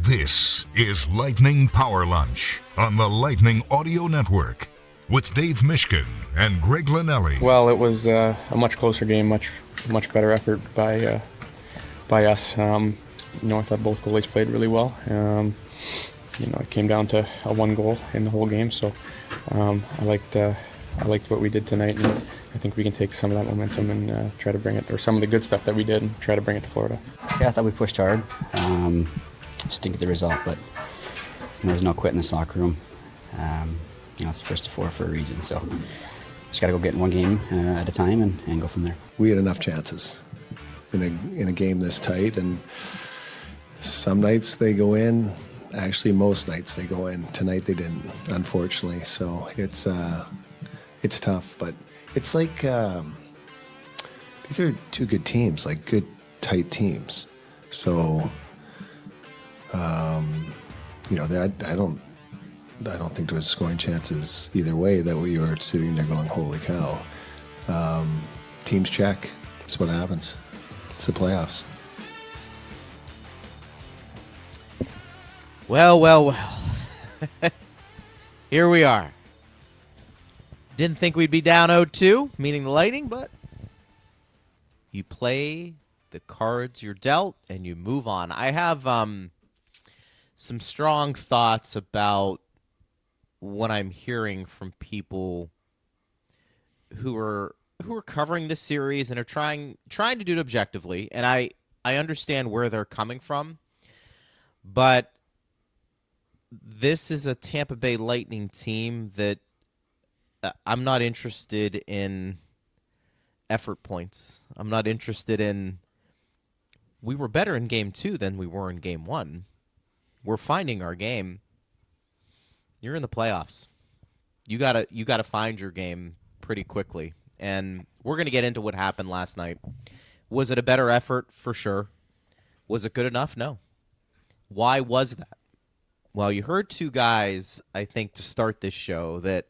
This is Lightning Power Lunch on the Lightning Audio Network with Dave Mishkin and Greg Linnelli. Well, it was a much closer game, much better effort by us. I thought both goalies played really well. It came down to a one goal in the whole game, so I liked what we did tonight, and I think we can take some of that momentum and try to bring it, or some of the good stuff that we did, and try to bring it to Florida. Yeah, I thought we pushed hard. Just didn't get the result, but there's no quit in this locker room. It's the first to four for a reason, so just got to go get in one game at a time and go from there. We had enough chances in a game this tight, and some nights they go in. Actually, most nights they go in. Tonight they didn't, unfortunately. So it's tough, but it's like these are two good teams, like good tight teams. So I don't think there was scoring chances either way that we were sitting there going, holy cow. Teams check. That's what happens. It's the playoffs. Well. Here we are. Didn't think we'd be down 0-2, meaning the Lightning, but you play the cards you're dealt and you move on. I have some strong thoughts about what I'm hearing from people who are covering this series and are trying to do it objectively, and I understand where they're coming from, but this is a Tampa Bay Lightning team that I'm not interested in effort points. I'm not interested in we were better in game 2 than we were in game 1. We're finding our game. You're in the playoffs. You gotta find your game pretty quickly. And we're gonna get into what happened last night. Was it a better effort? For sure. Was it good enough? No. Why was that? Well, you heard two guys, I think, to start this show that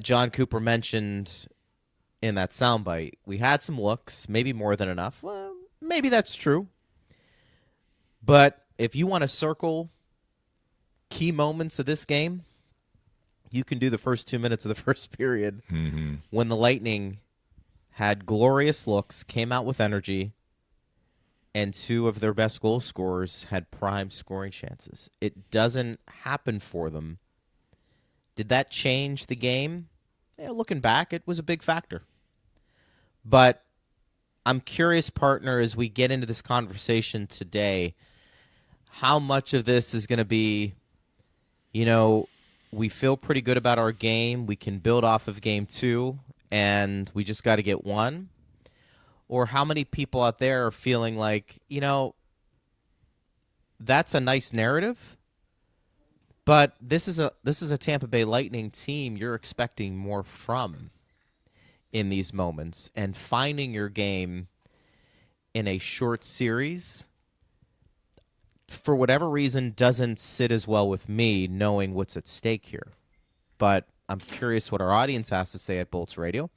John Cooper mentioned in that soundbite. We had some looks, maybe more than enough. Well, maybe that's true. But if you want to circle key moments of this game, you can do the first 2 minutes of the first period when the Lightning had glorious looks, came out with energy, and two of their best goal scorers had prime scoring chances. It doesn't happen for them. Did that change the game? Yeah, looking back, it was a big factor. But I'm curious, partner, as we get into this conversation today, how much of this is going to be, we feel pretty good about our game, we can build off of game 2, and we just got to get one? Or how many people out there are feeling like, that's a nice narrative, but this is a Tampa Bay Lightning team you're expecting more from in these moments, and finding your game in a short series, for whatever reason, doesn't sit as well with me, knowing what's at stake here. But I'm curious what our audience has to say at Bolts Radio.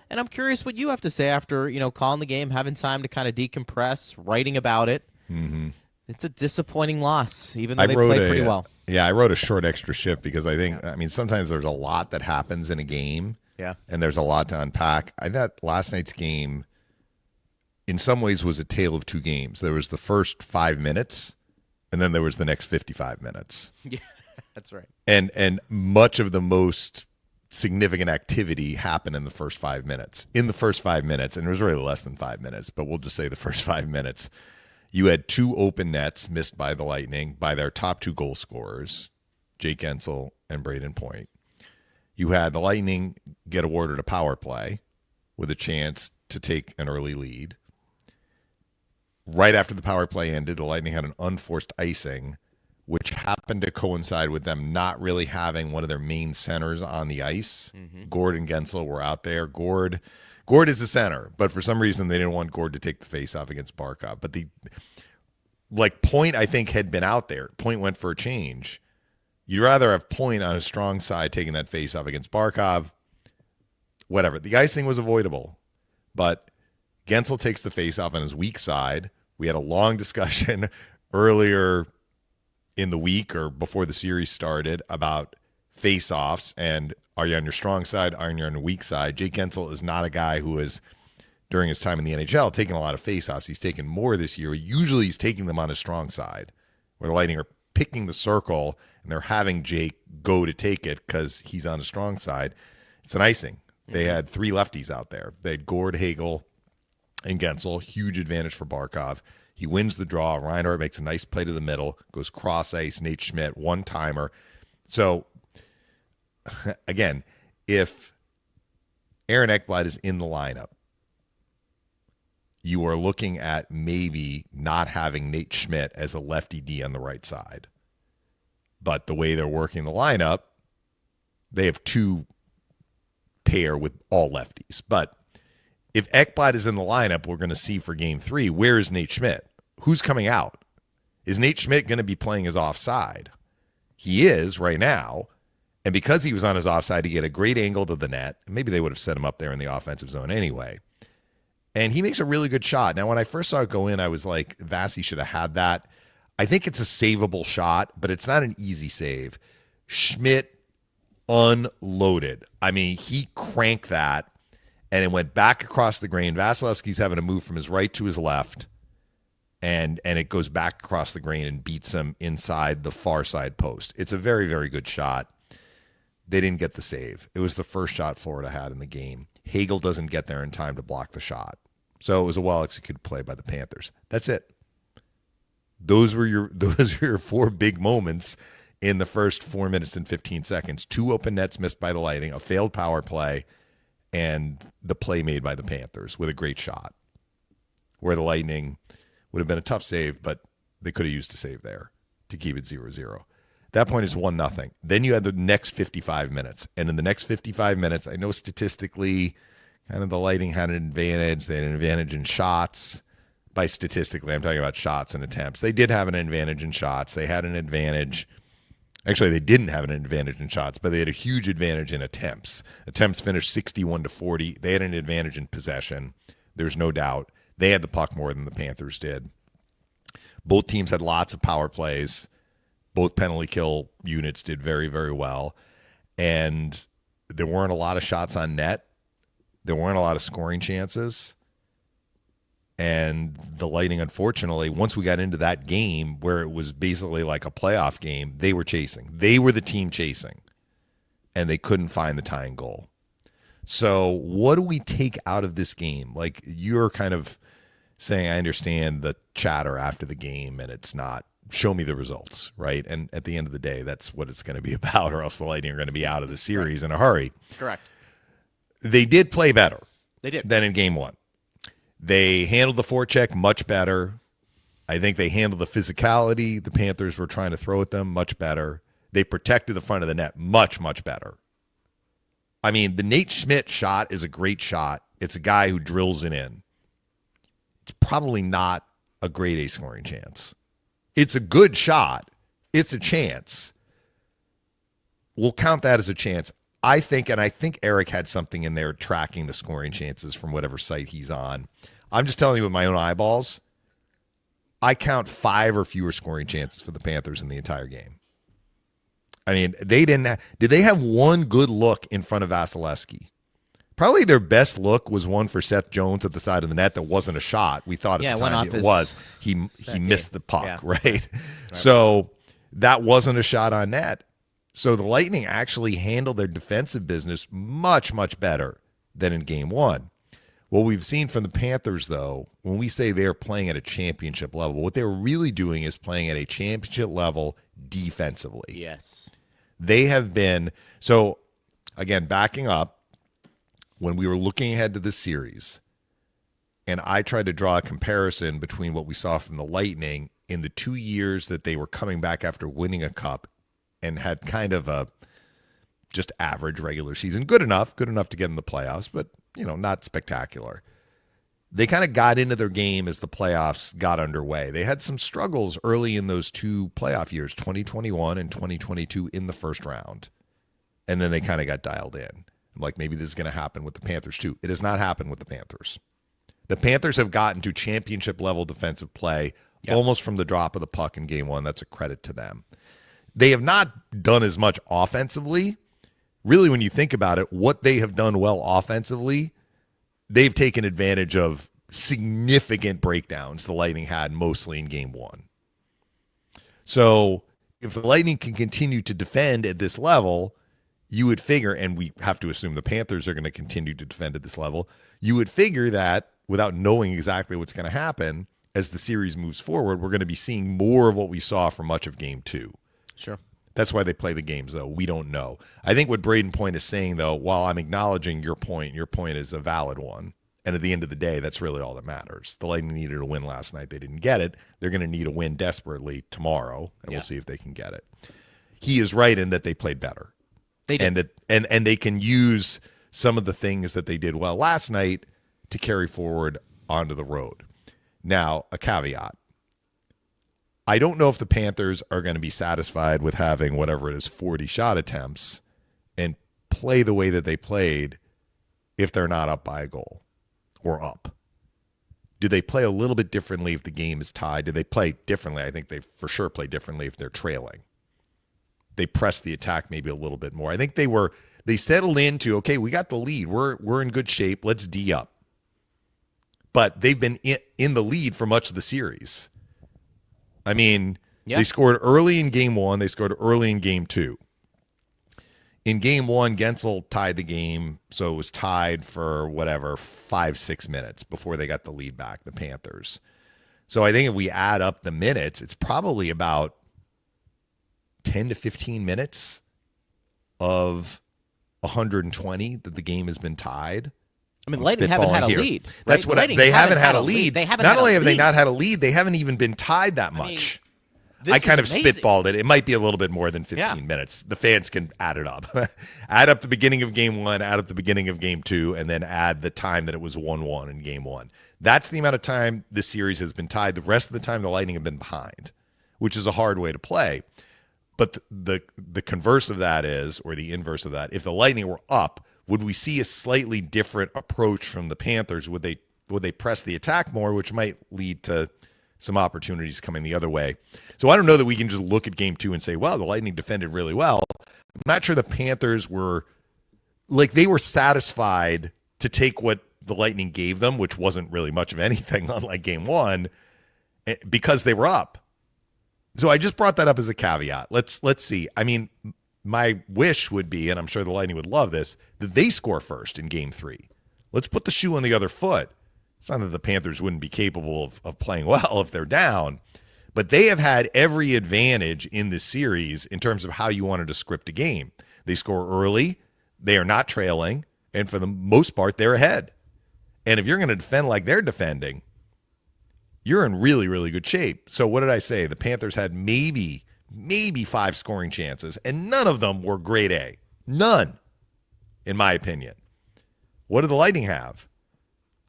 And I'm curious what you have to say after, calling the game, having time to kind of decompress, writing about it. Mm-hmm. It's a disappointing loss, even though they played pretty well. Yeah, I wrote a short extra shift because I think, sometimes there's a lot that happens in a game. Yeah. And there's a lot to unpack. I thought last night's game, in some ways, was a tale of two games. There was the first 5 minutes, and then there was the next 55 minutes. Yeah, that's right. And much of the most significant activity happened in the first 5 minutes. In the first 5 minutes, and it was really less than 5 minutes, but we'll just say the first 5 minutes, you had two open nets missed by the Lightning by their top two goal scorers, Jake Guentzel and Braden Point. You had the Lightning get awarded a power play with a chance to take an early lead. Right after the power play ended, the Lightning had an unforced icing, which happened to coincide with them not really having one of their main centers on the ice. Mm-hmm. Gord and Guentzel were out there. Gord is the center, but for some reason they didn't want Gord to take the face-off against Barkov. But Point, I think, had been out there. Point went for a change. You'd rather have Point on his strong side taking that face-off against Barkov. Whatever. The icing was avoidable, but Guentzel takes the face-off on his weak side. We had a long discussion earlier in the week or before the series started about face-offs and are you on your strong side, are you on your weak side. Jake Guentzel is not a guy who is, during his time in the NHL, taking a lot of face-offs. He's taken more this year. Usually he's taking them on his strong side, where the Lightning are picking the circle and they're having Jake go to take it because he's on the strong side. It's an icing. They had 3 lefties out there. They had Gord, Hagel, and Guentzel. Huge advantage for Barkov. He wins the draw. Reinhart makes a nice play to the middle, goes cross ice, Nate Schmidt, one-timer. So, again, if Aaron Ekblad is in the lineup, you are looking at maybe not having Nate Schmidt as a lefty D on the right side. But the way they're working the lineup, they have 2 pair with all lefties. But if Ekblad is in the lineup, we're going to see for game 3, where is Nate Schmidt? Who's coming out? Is Nate Schmidt going to be playing his offside? He is right now. And because he was on his offside, he get a great angle to the net. Maybe they would have set him up there in the offensive zone anyway. And he makes a really good shot. Now, when I first saw it go in, I was like, Vasi should have had that. I think it's a savable shot, but it's not an easy save. Schmidt unloaded. I mean, he cranked that, and it went back across the grain. Vasilevsky's having to move from his right to his left, and it goes back across the grain and beats him inside the far side post. It's a very, very good shot. They didn't get the save. It was the first shot Florida had in the game. Hagel doesn't get there in time to block the shot. So it was a well-executed play by the Panthers. That's it. Those were your 4 big moments in the first 4 minutes and 15 seconds. 2 open nets missed by the Lightning, a failed power play, and the play made by the Panthers with a great shot, where the Lightning would have been a tough save, but they could have used a save there to keep it 0-0. At that point, it's 1-0. Then you had the next 55 minutes. And in the next 55 minutes, I know statistically kind of the Lightning had an advantage. They had an advantage in shots. By statistically, I'm talking about shots and attempts. They did have an advantage in shots. They had an advantage. Actually, they didn't have an advantage in shots, but they had a huge advantage in attempts. Attempts finished 61-40. They had an advantage in possession. There's no doubt. They had the puck more than the Panthers did. Both teams had lots of power plays. Both penalty kill units did very, very well. And there weren't a lot of shots on net. There weren't a lot of scoring chances. And the Lightning, unfortunately, once we got into that game where it was basically like a playoff game, they were chasing. They were the team chasing. And they couldn't find the tying goal. So what do we take out of this game? Like, you're kind of saying, I understand the chatter after the game, and it's not, show me the results, right? And at the end of the day, that's what it's going to be about, or else the Lightning are going to be out of the series in a hurry. Correct. They did play better. They did. Than in game 1. They handled the forecheck much better. I think they handled the physicality the Panthers were trying to throw at them much better. They protected the front of the net much, much better. I mean, the Nate Schmidt shot is a great shot. It's a guy who drills it in. It's probably not a grade A scoring chance. It's a good shot. It's a chance. We'll count that as a chance. I think Eric had something in there tracking the scoring chances from whatever site he's on. I'm just telling you with my own eyeballs, I count 5 or fewer scoring chances for the Panthers in the entire game. I mean, did they have one good look in front of Vasilevsky? Probably their best look was one for Seth Jones at the side of the net that wasn't a shot. We thought at the time it was. He missed the puck, right? So that wasn't a shot on net. So the Lightning actually handled their defensive business much, much better than in game 1. What we've seen from the Panthers, though, when we say they're playing at a championship level, what they're really doing is playing at a championship level defensively. Yes. They have been, so again, backing up, when we were looking ahead to this series, and I tried to draw a comparison between what we saw from the Lightning in the 2 years that they were coming back after winning a cup and had kind of a just average regular season. Good enough to get in the playoffs, but, not spectacular. They kind of got into their game as the playoffs got underway. They had some struggles early in those 2 playoff years, 2021 and 2022 in the first round. And then they kind of got dialed in. I'm like, maybe this is going to happen with the Panthers too. It has not happened with the Panthers. The Panthers have gotten to championship level defensive play almost from the drop of the puck in game one. That's a credit to them. They have not done as much offensively. Really, when you think about it, what they have done well offensively, they've taken advantage of significant breakdowns the Lightning had mostly in game one. So if the Lightning can continue to defend at this level, you would figure, and we have to assume the Panthers are going to continue to defend at this level, you would figure that without knowing exactly what's going to happen, as the series moves forward, we're going to be seeing more of what we saw for much of game two. Sure. That's why they play the games, though. We don't know. I think what Braden Point is saying, though, while I'm acknowledging your point is a valid one. And at the end of the day, that's really all that matters. The Lightning needed a win last night. They didn't get it. They're going to need a win desperately tomorrow, and we'll see if they can get it. He is right in that they played better. They did. And they can use some of the things that they did well last night to carry forward onto the road. Now, a caveat. I don't know if the Panthers are going to be satisfied with having whatever it is, 40 shot attempts and play the way that they played if they're not up by a goal or up. Do they play a little bit differently if the game is tied? Do they play differently? I think they for sure play differently if they're trailing. They press the attack maybe a little bit more. I think they settled into, okay, we got the lead. We're in good shape. Let's D up. But they've been in the lead for much of the series. I mean, They scored early in game one. They scored early in game two. In game one, Gensel tied the game, so it was tied for 5-6 minutes before they got the lead back, the Panthers. So I think if we add up the minutes, it's probably about 10 to 15 minutes of 120 that the game has been tied. I mean, Lightning haven't had a lead. Right? That's what they haven't had a lead. They haven't. Not only have they not had a lead, they haven't even been tied that much. I kind of spitballed it. It might be a little bit more than 15 minutes. The fans can add it up. Add up the beginning of game one, add up the beginning of game two, and then add the time that it was 1-1 in game one. That's the amount of time this series has been tied. The rest of the time, the Lightning have been behind, which is a hard way to play. But the converse of that is, or the inverse of that, if the Lightning were up, would we see a slightly different approach from the Panthers? Would they press the attack more, which might lead to some opportunities coming the other way? So I don't know that we can just look at game two and say, well, the Lightning defended really well. I'm not sure the Panthers were satisfied to take what the Lightning gave them, which wasn't really much of anything, unlike game one, because they were up. So I just brought that up as a caveat. Let's see. I mean, my wish would be, and I'm sure the Lightning would love this, that they score first in game three. Let's put the shoe on the other foot. It's not that the Panthers wouldn't be capable of playing well if they're down, but they have had every advantage in this series in terms of how you wanted to script a game. They score early, they are not trailing, and for the most part, they're ahead. And if you're going to defend like they're defending, you're in really, really good shape. So what did I say? The Panthers had maybe 5 scoring chances, and none of them were grade A. None, in my opinion. What did the Lightning have?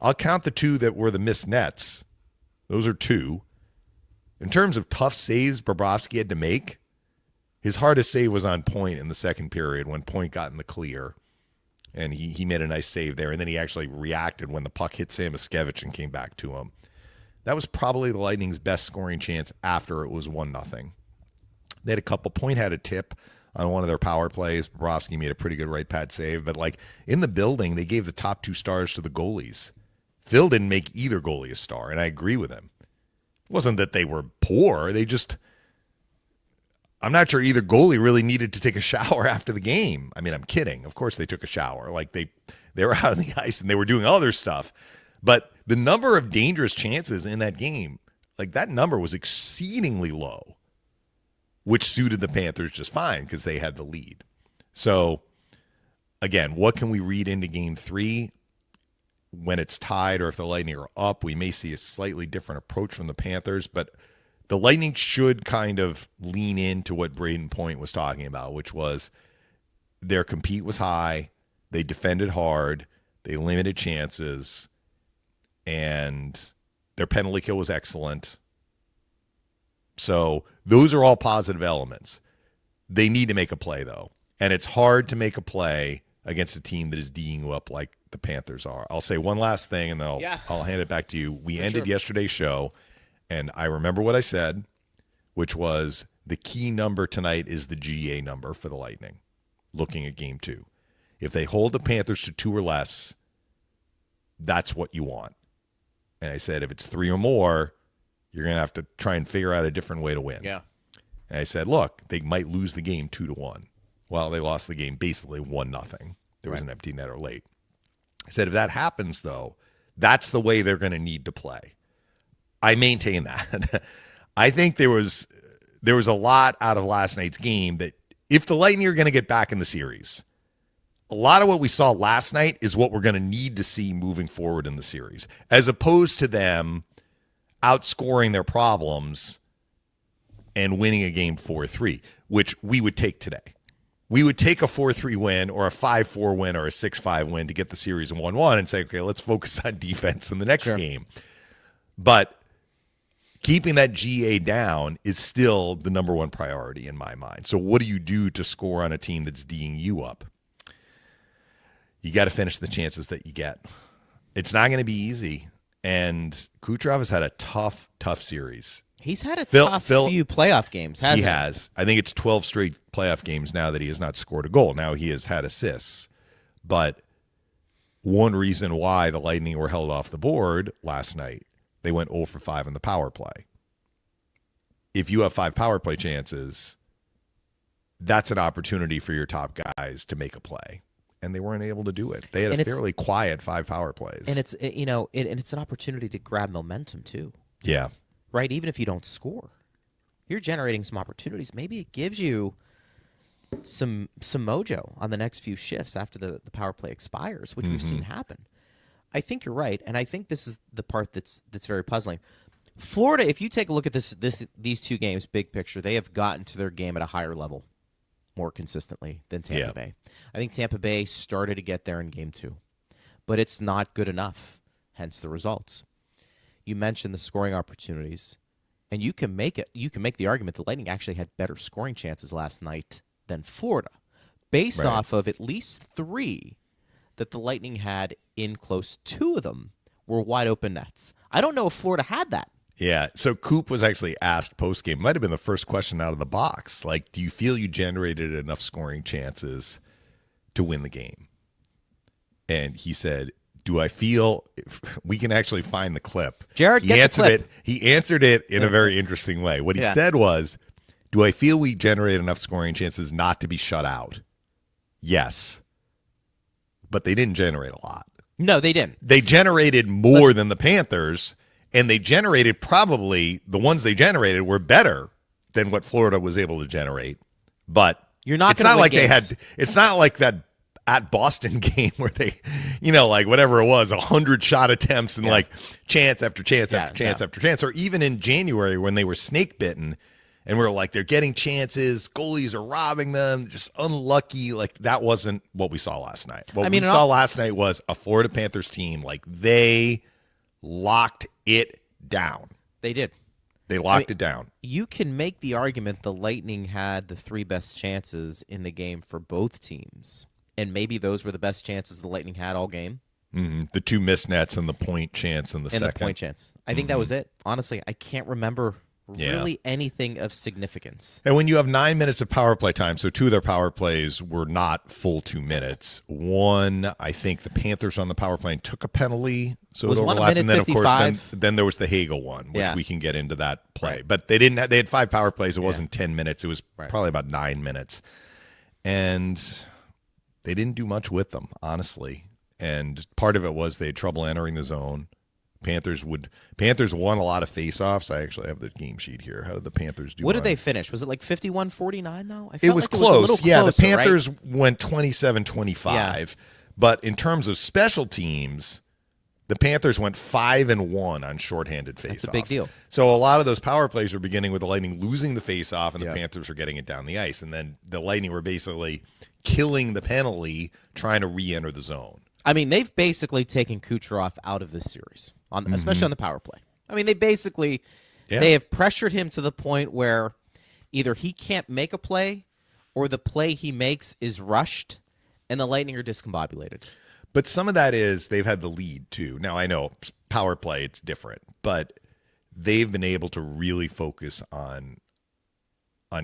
I'll count the 2 that were the missed nets. Those are 2. In terms of tough saves Bobrovsky had to make, his hardest save was on Point in the second period when Point got in the clear. And he made a nice save there. And then he actually reacted when the puck hit Samoskevich and came back to him. That was probably the Lightning's best scoring chance after it was 1-0. They had a couple. Point had a tip on one of their power plays. Bobrovsky made a pretty good right pad save. But like in the building, they gave the top 2 stars to the goalies. Phil didn't make either goalie a star, and I agree with him. It wasn't that they were poor. I'm not sure either goalie really needed to take a shower after the game. I mean, I'm kidding. Of course they took a shower. Like they were out on the ice and they were doing other stuff. But the number of dangerous chances in that game, like that number was exceedingly low, which suited the Panthers just fine because they had the lead. So, again, what can we read into game 3? When it's tied or if the Lightning are up, we may see a slightly different approach from the Panthers, but the Lightning should kind of lean into what Braden Point was talking about, which was their compete was high, they defended hard, they limited chances, and their penalty kill was excellent. So those are all positive elements. They need to make a play, though, and it's hard to make a play against a team that is D'ing you up like the Panthers are. I'll say one last thing, and then I'll hand it back to you. We ended yesterday's show, And I remember what I said, which was the key number tonight is the GA number for the Lightning, looking at game 2. If they hold the Panthers to 2 or less, that's what you want. And I said, if it's 3 or more, you're going to have to try and figure out a different way to win. Yeah. And I said, look, they might lose the game 2-1. Well, they lost the game basically 1-0. There was an empty netter late. I said, if that happens, though, that's the way they're going to need to play. I maintain that. I think there was a lot out of last night's game that if the Lightning are going to get back in the series, a lot of what we saw last night is what we're going to need to see moving forward in the series, as opposed to them outscoring their problems and winning a game 4-3, which we would take today. We would take a 4-3 win or a 5-4 win or a 6-5 win to get the series in 1-1 and say, okay, let's focus on defense in the next game. But keeping that GA down is still the number one priority in my mind. So what do you do to score on a team that's D'ing you up? You got to finish the chances that you get. It's not going to be easy. And Kucherov has had a tough series. He's had a tough few playoff games, hasn't he? He has. I think it's 12 straight playoff games now that he has not scored a goal. Now he has had assists. But one reason why the Lightning were held off the board last night, they went 0 for 5 in the power play. If you have 5 power play chances, that's an opportunity for your top guys to make a play. And they weren't able to do it. They had a fairly quiet 5 power plays. And it's it's an opportunity to grab momentum too. Yeah. Right? Even if you don't score, you're generating some opportunities. Maybe it gives you some mojo on the next few shifts after the power play expires, which we've seen happen. I think you're right, and I think this is the part that's very puzzling. Florida, if you take a look at these 2 games, big picture, they have gotten to their game at a higher level more consistently than Tampa Bay. I think Tampa Bay started to get there in game 2, but it's not good enough, hence the results. You mentioned the scoring opportunities, and you can make the argument the Lightning actually had better scoring chances last night than Florida, based off of at least 3 that the Lightning had in close. 2 of them were wide open nets. I don't know if Florida had that. Yeah, so Coop was actually asked post-game, might have been the first question out of the box, like, do you feel you generated enough scoring chances to win the game? And he said, do I feel we can actually find the clip? Jared, get the clip. He answered it in a very interesting way. What he said was, do I feel we generate enough scoring chances not to be shut out? Yes. But they didn't generate a lot. No, they didn't. They generated more than the Panthers, and they generated probably the ones they generated were better than what Florida was able to generate. But you're not. It's not like games. They had. It's not like that at Boston game where they, like whatever it was, 100 shot attempts and like chance after chance after chance after chance, or even in January when they were snake bitten. And we were like, they're getting chances. Goalies are robbing them. Just unlucky. Like, that wasn't what we saw last night. What we saw last night was a Florida Panthers team. Like, they locked it down. They did. They locked it down. You can make the argument the Lightning had the 3 best chances in the game for both teams. And maybe those were the best chances the Lightning had all game. Mm-hmm. The 2 missed nets and the point chance in the second. And the point chance. I think that was it. Honestly, I can't remember really anything of significance. And when you have 9 minutes of power play time, so 2 of their power plays were not full 2 minutes. One, I think the Panthers on the power play took a penalty, so it overlapped. And then, of course, then there was the Hagel one, which we can get into that play. Right. But they didn't. They had 5 power plays. It wasn't 10 minutes. It was probably about 9 minutes. And they didn't do much with them, honestly. And part of it was they had trouble entering the zone. Panthers won a lot of faceoffs. I actually have the game sheet here. How did the Panthers do? What did they finish? Was it like 51-49 though? It was close. The Panthers went 27-25. But in terms of special teams, the Panthers went 5-1 on shorthanded faceoffs. That's a big deal. So a lot of those power plays were beginning with the Lightning losing the faceoff, and the Panthers were getting it down the ice, and then the Lightning were basically killing the penalty, trying to re-enter the zone. I mean, they've basically taken Kucherov out of this series, especially on the power play. I mean, they have pressured him to the point where either he can't make a play or the play he makes is rushed and the Lightning are discombobulated. But some of that is they've had the lead, too. Now, I know power play, it's different, but they've been able to really focus on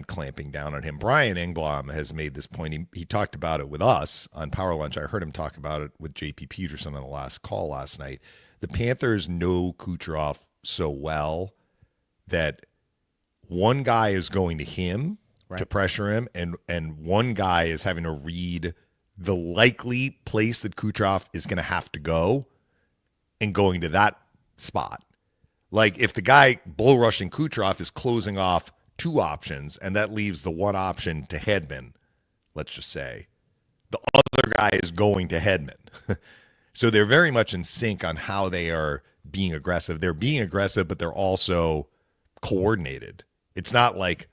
clamping down on him. Brian Engblom has made this point. He talked about it with us on Power Lunch. I heard him talk about it with JP Peterson on the last call last night. The Panthers know Kucherov so well that one guy is going to him to pressure him, and one guy is having to read the likely place that Kucherov is going to have to go and going to that spot. Like if the guy bull rushing Kucherov is closing off two options, and that leaves the one option to Hedman, let's just say, the other guy is going to Hedman. So they're very much in sync on how they are being aggressive. They're being aggressive, but they're also coordinated. It's not like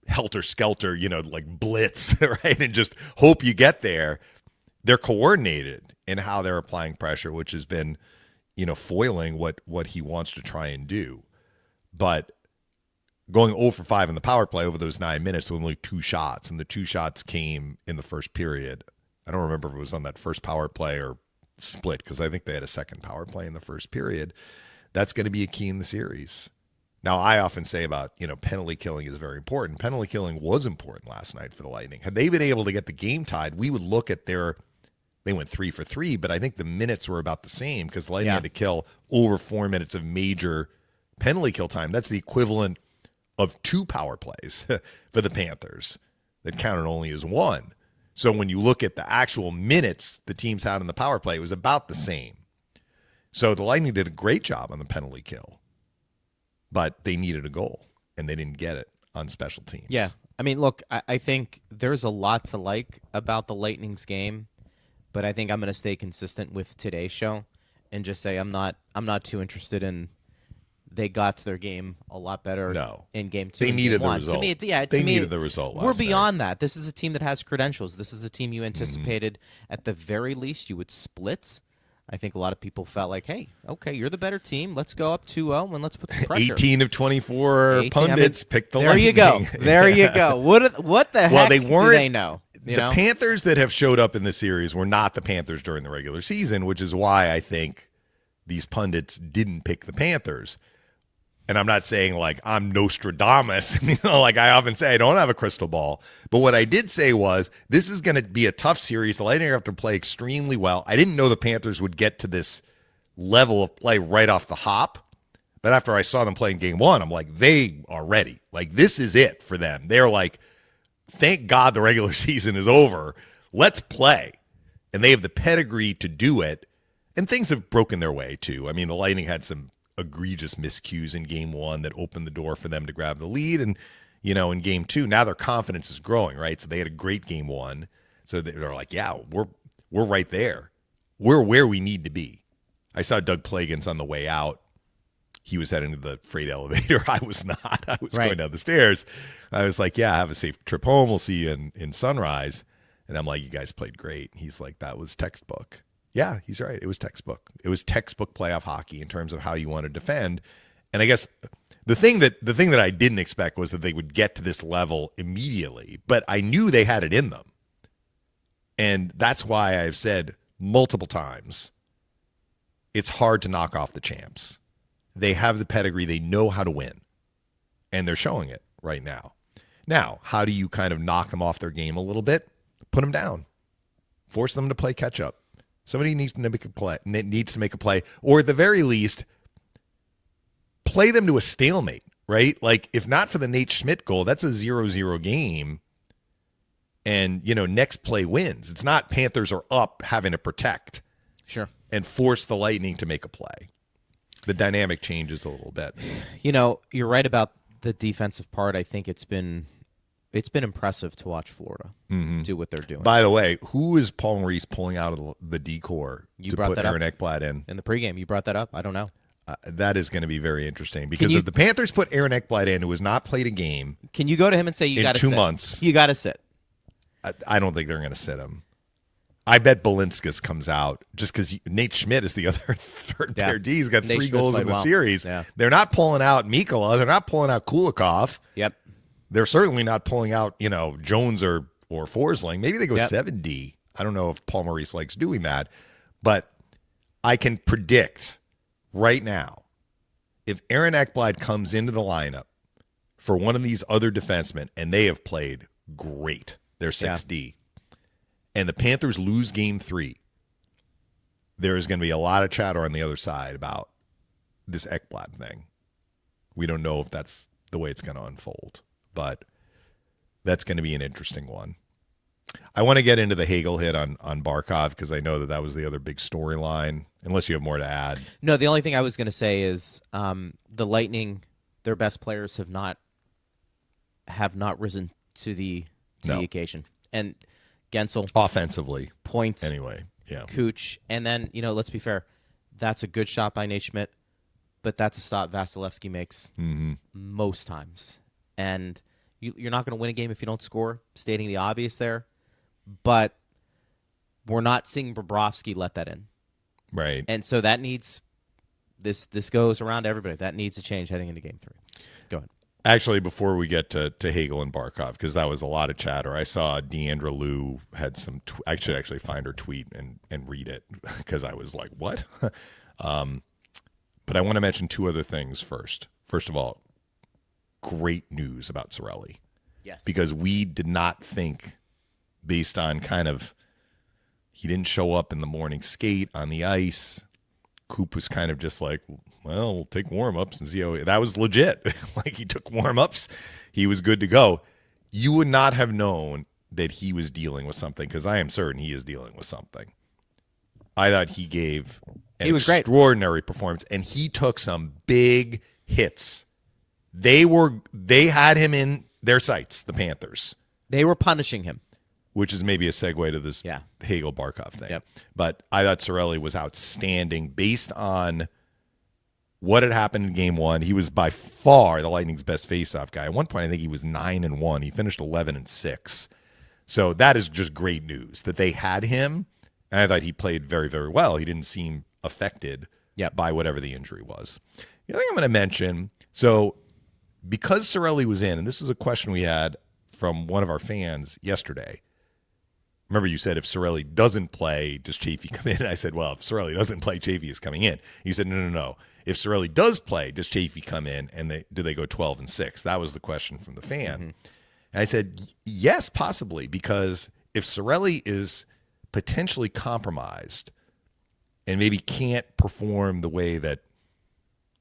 helter-skelter, like blitz, right? And just hope you get there. They're coordinated in how they're applying pressure, which has been, foiling what he wants to try and do. But going 0 for 5 in the power play over those 9 minutes with only 2 shots, and the 2 shots came in the first period. I don't remember if it was on that first power play or split, because I think they had a second power play in the first period. That's going to be a key in the series. Now, I often say about, penalty killing is very important. Penalty killing was important last night for the Lightning. Had they been able to get the game tied, we would look at they went 3 for 3, but I think the minutes were about the same because the Lightning had to kill over 4 minutes of major penalty kill time. That's the equivalent of 2 power plays for the Panthers that counted only as 1. So when you look at the actual minutes the teams had in the power play, it was about the same. So the Lightning did a great job on the penalty kill, but they needed a goal, and they didn't get it on special teams. Yeah. I mean, look, I think there's a lot to like about the Lightning's game, but I think I'm going to stay consistent with today's show and just say I'm not too interested in they got to their game a lot better in game 2. They needed game 1. the result. They needed the result last We're beyond night. that. This is a team that has credentials. This is a team you anticipated at the very least you would split. I think a lot of people felt like, hey, okay, you're the better team. Let's go up 2-0 and let's put some pressure. 18 of 24 pundits picked the there Lightning. You go. There you go. What the heck they do they know? The Panthers that have showed up in the series were not the Panthers during the regular season, which is why I think these pundits didn't pick the Panthers. And I'm not saying like I'm Nostradamus, like I often say, I don't have a crystal ball. But what I did say was this is going to be a tough series. The Lightning have to play extremely well. I didn't know the Panthers would get to this level of play right off the hop. But after I saw them play in game 1, I'm like, they are ready. Like this is it for them. They're like, thank God the regular season is over. Let's play. And they have the pedigree to do it. And things have broken their way too. I mean, the Lightning had some egregious miscues in game 1 that opened the door for them to grab the lead. And, in game 2, now their confidence is growing, right? So they had a great game 1. So they're like, yeah, we're right there. We're where we need to be. I saw Doug Plagans on the way out. He was heading to the freight elevator. I was not. I was going down the stairs. I was like, yeah, have a safe trip home. We'll see you in Sunrise. And I'm like, you guys played great. He's like, that was textbook. Yeah, he's right. It was textbook. It was textbook playoff hockey in terms of how you want to defend. And I guess the thing that I didn't expect was that they would get to this level immediately, but I knew they had it in them. And that's why I've said multiple times, it's hard to knock off the champs. They have the pedigree. They know how to win. And they're showing it right now. Now, how do you kind of knock them off their game a little bit? Put them down. Force them to play catch up. Somebody needs to make a play, or at the very least, play them to a stalemate, right? Like, if not for the Nate Schmidt goal, that's a 0-0 game, and, next play wins. It's not Panthers are up having to protect and force the Lightning to make a play. The dynamic changes a little bit. You're right about the defensive part. I think it's been impressive to watch Florida do what they're doing. By the way, who is Paul Maurice pulling out of the decor to put Aaron Ekblad in the pregame? You brought that up. I don't know. That is going to be very interesting because if the Panthers put Aaron Ekblad in, who has not played a game, can you go to him and say you got to sit? In 2 months, you got to sit. I don't think they're going to sit him. I bet Belinskas comes out just because Nate Schmidt is the other third pair D. He's got 3 goals in the series. Yeah. They're not pulling out Mikkola. They're not pulling out Kulikov. Yep. They're certainly not pulling out, Jones or Forsling. Maybe they go 7D. I don't know if Paul Maurice likes doing that. But I can predict right now if Aaron Ekblad comes into the lineup for one of these other defensemen, and they have played great, they're 6D, and the Panthers lose game 3, there is going to be a lot of chatter on the other side about this Ekblad thing. We don't know if that's the way it's going to unfold, but that's going to be an interesting one. I want to get into the Hagel hit on Barkov because I know that was the other big storyline, unless you have more to add. No, the only thing I was going to say is the Lightning, their best players have not risen to the occasion. And Gensel, offensively, points, anyway, yeah, Cooch, and then, let's be fair, that's a good shot by Nate Schmidt, but that's a stop Vasilevsky makes most times. And you're not going to win a game if you don't score, stating the obvious there. But we're not seeing Bobrovsky let that in. Right. And so that needs this goes around to everybody. That needs to change heading into game 3. Go ahead. Actually, before we get to Hagel and Barkov, because that was a lot of chatter, I saw Deandra Lou had some I should actually find her tweet and read it because I was like, what? But I want to mention 2 other things first. First of all, great news about Cirelli. Yes. Because we did not think, based on kind of, he didn't show up in the morning skate on the ice. Coop was kind of just like, well, we'll take warm-ups and see how that was legit. Like, he took warm-ups. He was good to go. You would not have known that he was dealing with something, because I am certain he is dealing with something. I thought he gave an extraordinary performance, and he took some big hits. They had him in their sights, the Panthers. They were punishing him. Which is maybe a segue to this Hagel-Barkov thing. Yep. But I thought Cirelli was outstanding based on what had happened in game 1. He was by far the Lightning's best faceoff guy. At one point, I think he was 9-1. He finished 11-6. So that is just great news that they had him. And I thought he played very, very well. He didn't seem affected by whatever the injury was. The other thing I'm going to mention, so because Cirelli was in, and this is a question we had from one of our fans yesterday. Remember, you said if Cirelli doesn't play, does Chafee come in? And I said, well, if Cirelli doesn't play, Chafee is coming in. You said, no. If Cirelli does play, does Chafee come in, and do they go 12-6? That was the question from the fan. Mm-hmm. And I said, yes, possibly, because if Cirelli is potentially compromised and maybe can't perform the way that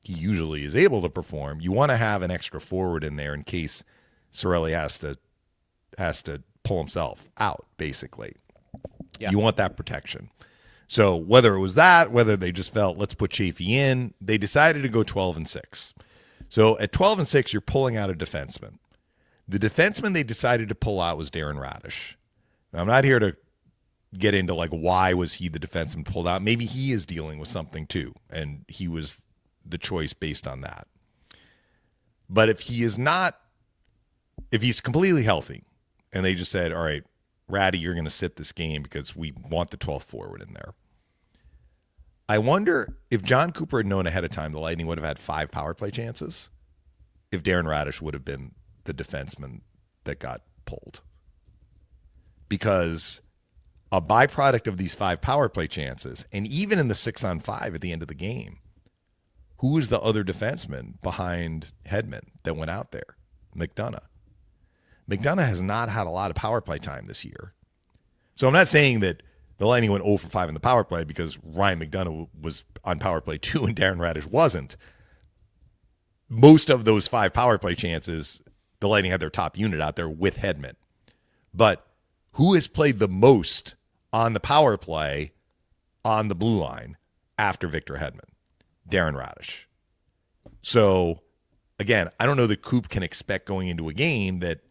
he usually is able to perform, you want to have an extra forward in there in case Cirelli has to pull himself out, basically. Yeah. You want that protection. So whether it was that, whether they just felt, let's put Chafee in, they decided to go 12-6. So at 12-6, you're pulling out a defenseman. The defenseman they decided to pull out was Darren Radish. Now, I'm not here to get into, like, why was he the defenseman pulled out. Maybe he is dealing with something, too, and he was the choice based on that. But if he's completely healthy, and they just said, all right, Ratty, you're going to sit this game because we want the 12th forward in there. I wonder if John Cooper had known ahead of time the Lightning would have had 5 power play chances if Darren Radish would have been the defenseman that got pulled. Because a byproduct of these 5 power play chances, and even in the 6-on-5 at the end of the game, who was the other defenseman behind Hedman that went out there? McDonough. McDonough has not had a lot of power play time this year. So I'm not saying that the Lightning went 0 for 5 in the power play because Ryan McDonough was on power play 2 and Darren Radish wasn't. Most of those 5 power play chances, the Lightning had their top unit out there with Hedman. But who has played the most on the power play on the blue line after Victor Hedman? Darren Radish. So, again, I don't know that Coop can expect going into a game that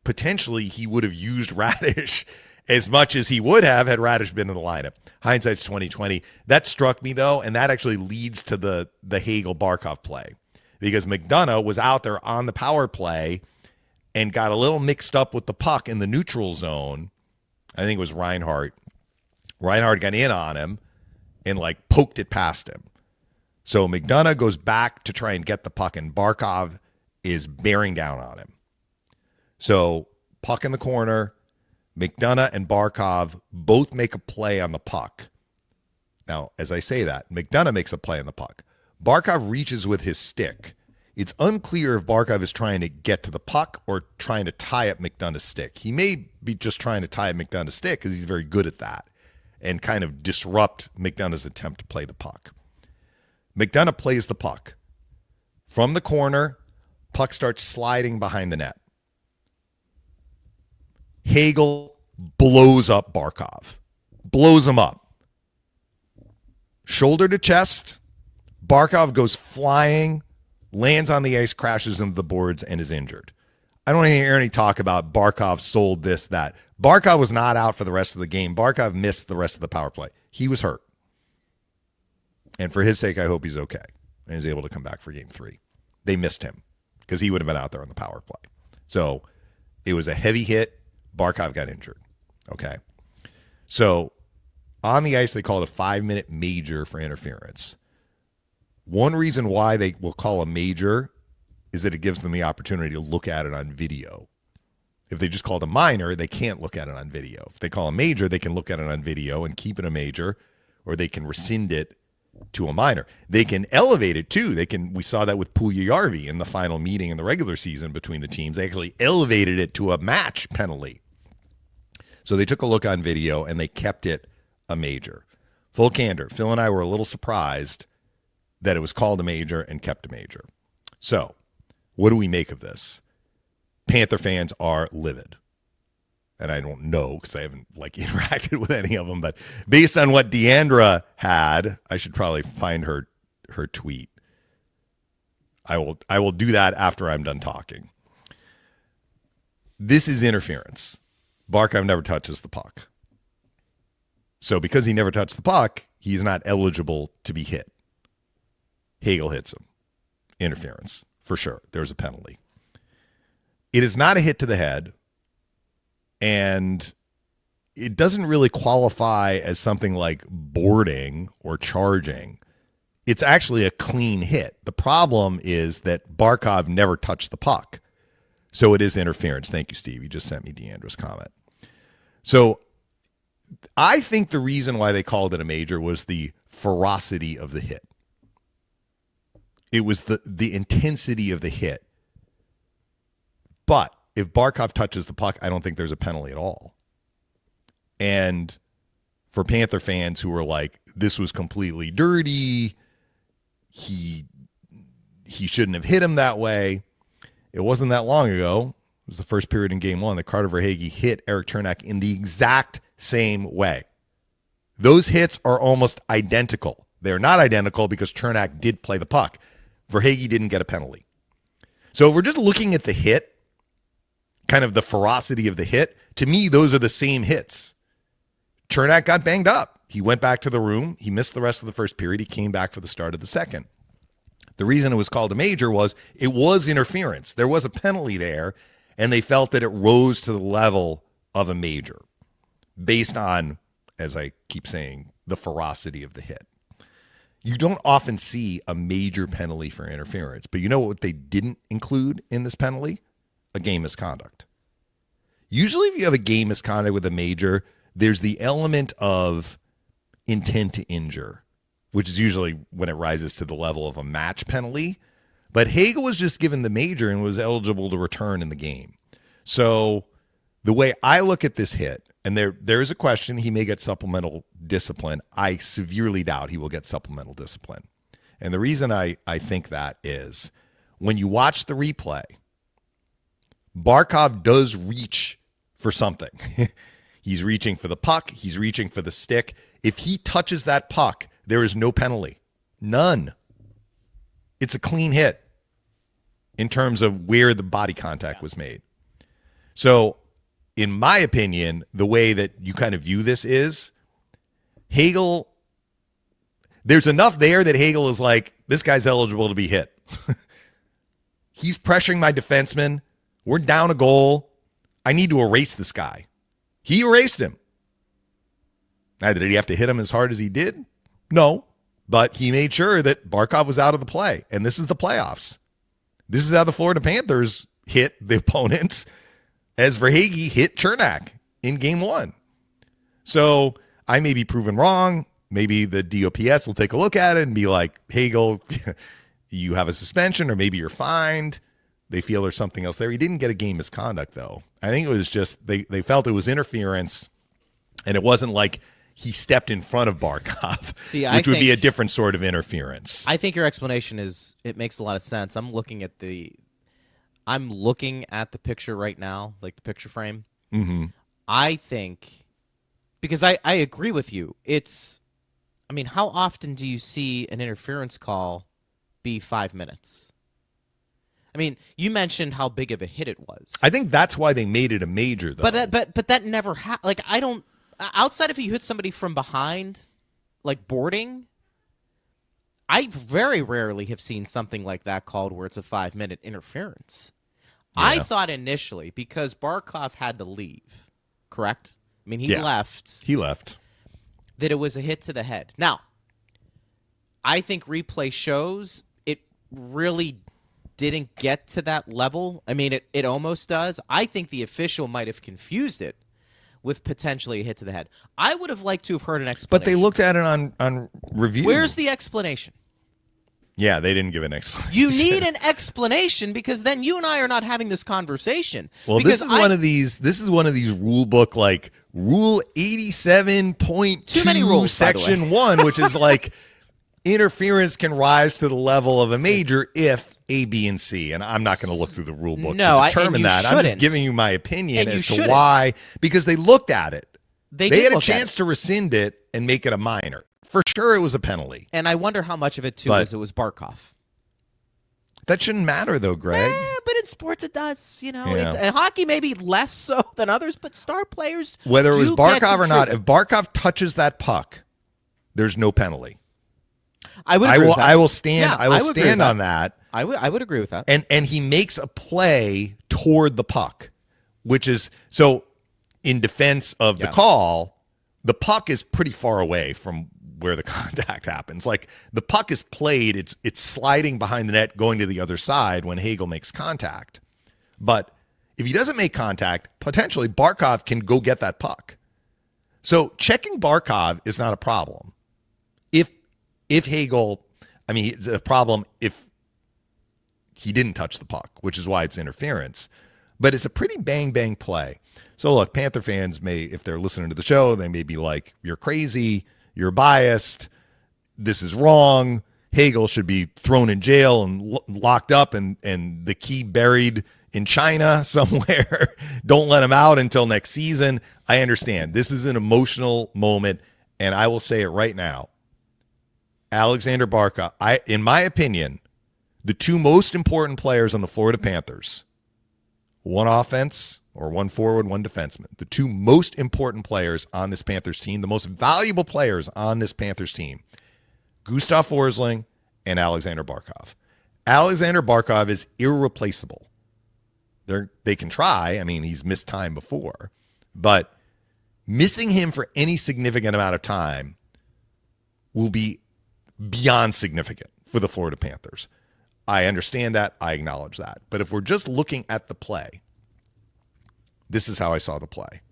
potentially he would have used Radish as much as he would have had Radish been in the lineup. Hindsight's 2020. That struck me, though, and that actually leads to the Hagel-Barkov play because McDonough was out there on the power play and got a little mixed up with the puck in the neutral zone. I think it was Reinhart. Reinhart got in on him and, like, poked it past him. So McDonough goes back to try and get the puck, and Barkov is bearing down on him. So puck in the corner, McDonough and Barkov both make a play on the puck. Now, as I say that, McDonough makes a play on the puck. Barkov reaches with his stick. It's unclear if Barkov is trying to get to the puck or trying to tie up McDonough's stick. He may be just trying to tie up McDonough's stick because he's very good at that and kind of disrupt McDonough's attempt to play the puck. McDonough plays the puck. From the corner, puck starts sliding behind the net. Hagel blows up Barkov. Blows him up. Shoulder to chest. Barkov goes flying, lands on the ice, crashes into the boards, and is injured. I don't hear any talk about Barkov sold this, that. Barkov was not out for the rest of the game. Barkov missed the rest of the power play. He was hurt. And for his sake, I hope he's okay and is able to come back for game 3. They missed him because he would have been out there on the power play. So it was a heavy hit. Barkov got injured. Okay. So on the ice, they called a 5-minute major for interference. One reason why they will call a major is that it gives them the opportunity to look at it on video. If they just called a minor, they can't look at it on video. If they call a major, they can look at it on video and keep it a major, or they can rescind it to a minor. They can elevate it too. We saw that with Puljujarvi in the final meeting in the regular season between the teams. They actually elevated it to a match penalty. So they took a look on video and they kept it a major. Full candor, Phil and I were a little surprised that it was called a major and kept a major. So what do we make of this? Panther fans are livid. And I don't know because I haven't interacted with any of them, but based on what Deandra had, I should probably find her tweet. I will do that after I'm done talking. This is interference. Barkov never touches the puck. So because he never touched the puck, he's not eligible to be hit. Hagel hits him. Interference, for sure. There's a penalty. It is not a hit to the head, and it doesn't really qualify as something like boarding or charging. It's actually a clean hit. The problem is that Barkov never touched the puck. So it is interference. Thank you, Steve. You just sent me Deandra's comment. So I think the reason why they called it a major was the ferocity of the hit. It was the intensity of the hit. But if Barkov touches the puck, I don't think there's a penalty at all. And for Panther fans who were like, this was completely dirty, he shouldn't have hit him that way. It wasn't that long ago. It was the first period in game 1 that Carter Verhaeghe hit Erik Cernak in the exact same way. Those hits are almost identical. They're not identical because Cernak did play the puck. Verhaeghe didn't get a penalty. So if we're just looking at the hit, kind of the ferocity of the hit, to me, those are the same hits. Cernak got banged up. He went back to the room. He missed the rest of the first period. He came back for the start of the second. The reason it was called a major was it was interference. There was a penalty there, and they felt that it rose to the level of a major based on, as I keep saying, the ferocity of the hit. You don't often see a major penalty for interference, but you know what they didn't include in this penalty? A game misconduct. Usually if you have a game misconduct with a major, there's the element of intent to injure, which is usually when it rises to the level of a match penalty. But Hagel was just given the major and was eligible to return in the game. So the way I look at this hit, and there is a question, he may get supplemental discipline. I severely doubt he will get supplemental discipline. And the reason I think that is when you watch the replay, Barkov does reach for something. He's reaching for the puck. He's reaching for the stick. If he touches that puck, there is no penalty. None. It's a clean hit in terms of where the body contact was made. So in my opinion, the way that you kind of view this is Hagel, there's enough there that Hagel is like, this guy's eligible to be hit. He's pressuring my defenseman. We're down a goal. I need to erase this guy. He erased him. Now, did he have to hit him as hard as he did? No, but he made sure that Barkov was out of the play, and this is the playoffs. This is how the Florida Panthers hit the opponents as Verhaeghe hit Cernak in game 1. So I may be proven wrong. maybe the DOPS will take a look at it and be like, Hagel, you have a suspension, or maybe you're fined. They feel there's something else there. He didn't get a game misconduct, though. I think it was just they felt it was interference, and it wasn't like he stepped in front of Barkov, which would be a different sort of interference. I think your explanation it makes a lot of sense. I'm looking at the picture right now, like the picture frame. Mm-hmm. I think, because I agree with you. How often do you see an interference call be 5 minutes? I mean, you mentioned how big of a hit it was. I think that's why they made it a major, though. But that never happened. Like, I don't. Outside if you hit somebody from behind, like boarding, I very rarely have seen something like that called where it's a 5-minute interference. Yeah. I thought initially, because Barkov had to leave, correct? I mean, he left. He left. That it was a hit to the head. Now, I think replay shows it really didn't get to that level. I mean, it almost does. I think the official might have confused it with potentially a hit to the head. I would have liked to have heard an explanation. But they looked at it on review. Where's the explanation? Yeah, they didn't give an explanation. You need an explanation, because then you and I are not having this conversation. Well, this is one of these rule book, like Rule 87.2 Section 1, which is like interference can rise to the level of a major if A, B, and C. And I'm not going to look through the rule book to determine that. I'm just giving you my opinion as to why, because they looked at it. They had a chance to rescind it and make it a minor. For sure, it was a penalty. And I wonder how much of it, too, was Barkov. That shouldn't matter, though, Greg. But in sports, it does. In hockey, maybe less so than others, but star players, whether it was Barkov or not, if Barkov touches that puck, there's no penalty. I would agree with that. I will stand. I will stand on that. I would agree with that. And he makes a play toward the puck, which is so. In defense of the call, the puck is pretty far away from where the contact happens. Like, the puck is played, it's sliding behind the net, going to the other side when Hagel makes contact. But if he doesn't make contact, potentially Barkov can go get that puck. So checking Barkov is not a problem. If Hagel, it's a problem if he didn't touch the puck, which is why it's interference. But it's a pretty bang play. So look, Panther fans may, if they're listening to the show, they may be like, you're crazy, you're biased, this is wrong, Hagel should be thrown in jail and locked up and the key buried in China somewhere. Don't let him out until next season. I understand. This is an emotional moment, and I will say it right now. Alexander Barkov, in my opinion, the two most important players on the Florida Panthers, one offense or one forward, one defenseman, the two most important players on this Panthers team, the most valuable players on this Panthers team, Gustav Forsling and Alexander Barkov. Alexander Barkov is irreplaceable. They can try. He's missed time before. But missing him for any significant amount of time will be beyond significant for the Florida Panthers. I understand that. I acknowledge that. But if we're just looking at the play, this is how I saw the play.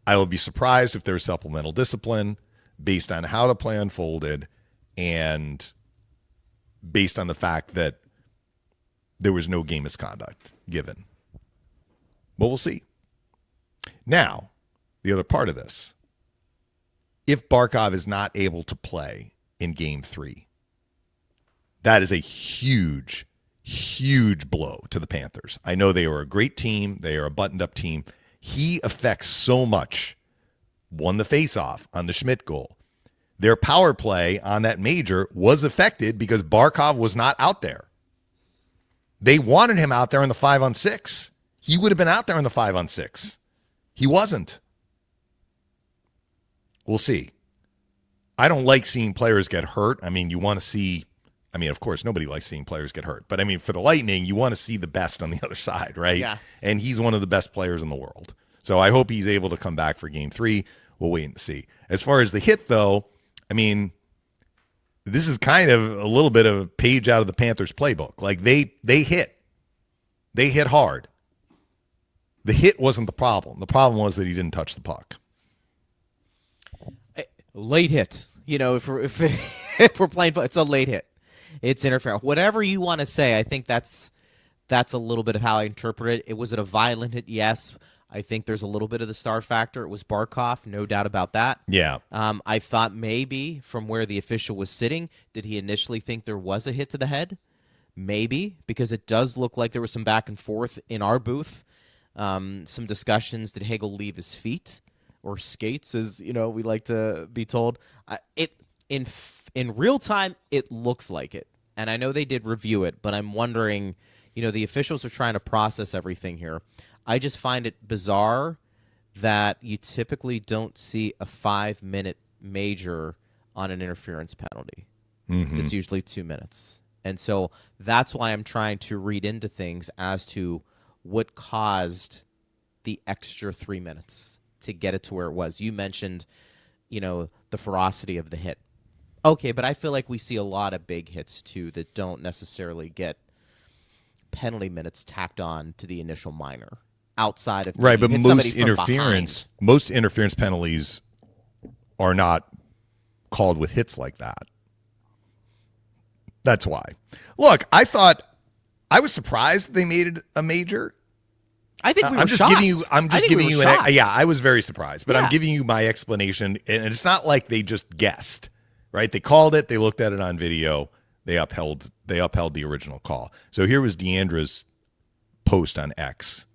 I will be surprised if there's supplemental discipline based on how the play unfolded and based on the fact that there was no game misconduct given. But we'll see. Now, the other part of this, if Barkov is not able to play in Game 3, that is a huge, huge blow to the Panthers. I know they are a great team. They are a buttoned-up team. He affects so much. Won the face-off on the Schmidt goal. Their power play on that major was affected because Barkov was not out there. They wanted him out there in the 5-on-6. He would have been out there in the 5-on-6. He wasn't. We'll see. I don't like seeing players get hurt. You want to see... of course, nobody likes seeing players get hurt. But, for the Lightning, you want to see the best on the other side, right? Yeah. And he's one of the best players in the world. So I hope he's able to come back for Game 3. We'll wait and see. As far as the hit, though, this is kind of a little bit of a page out of the Panthers playbook. Like, they hit. They hit hard. The hit wasn't the problem. The problem was that he didn't touch the puck. Late hit. if we're playing, it's a late hit. It's interference. Whatever you want to say, I think that's a little bit of how I interpret it. Was it a violent hit? Yes. I think there's a little bit of the star factor. It was Barkov, no doubt about that. Yeah. I thought maybe from where the official was sitting, did he initially think there was a hit to the head? Maybe, because it does look like there was some back and forth in our booth. Some discussions. Did Hagel leave his feet or skates, as we like to be told? In real time, it looks like it. And I know they did review it, but I'm wondering, the officials are trying to process everything here. I just find it bizarre that you typically don't see a 5-minute major on an interference penalty. It's usually 2 minutes. And so that's why I'm trying to read into things as to what caused the extra 3 minutes to get it to where it was. You mentioned, the ferocity of the hit. Okay, but I feel like we see a lot of big hits, too, that don't necessarily get penalty minutes tacked on to the initial minor. Outside of right, but most interference penalties are not called with hits like that. That's why. Look, I was surprised they made it a major. I think we were I'm just shocked. giving you yeah, I was very surprised, but Yeah. I'm giving you my explanation, and it's not like they just guessed, right? They called it, they looked at it on video, they upheld the original call. So here was Deandra's post on X.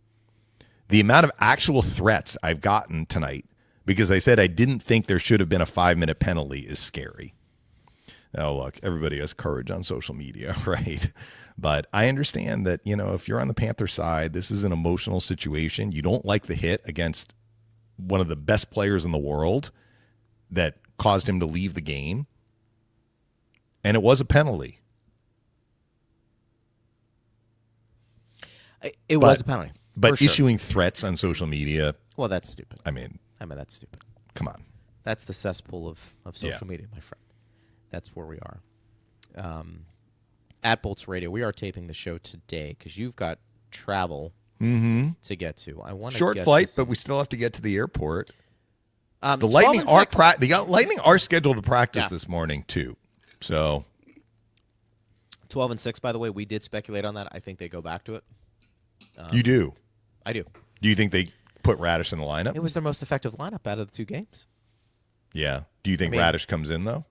The amount of actual threats I've gotten tonight because I said I didn't think there should have been a 5-minute penalty is scary. Now, look, everybody has courage on social media, right? But I understand that, if you're on the Panther side, this is an emotional situation. You don't like the hit against one of the best players in the world that caused him to leave the game. And it was a penalty. It was a penalty. But for sure. issuing threats on social media, Well, that's stupid. I mean, that's stupid. come on. That's the cesspool of social Yeah. media, my friend. That's where we are. At Bolts Radio, we are taping the show today because you've got travel to get to. I want to Short get flight, to some- but we still have to get to the airport. The 12 Lightning and are 6. the Lightning are scheduled to practice Yeah. this morning too. So 12 and 6. By the way, we did speculate on that. I think they go back to it. you do. I do. Do you think they put Radish in the lineup? It was their most effective lineup out of the 2 games. Yeah. Do you think I mean- Radish comes in though?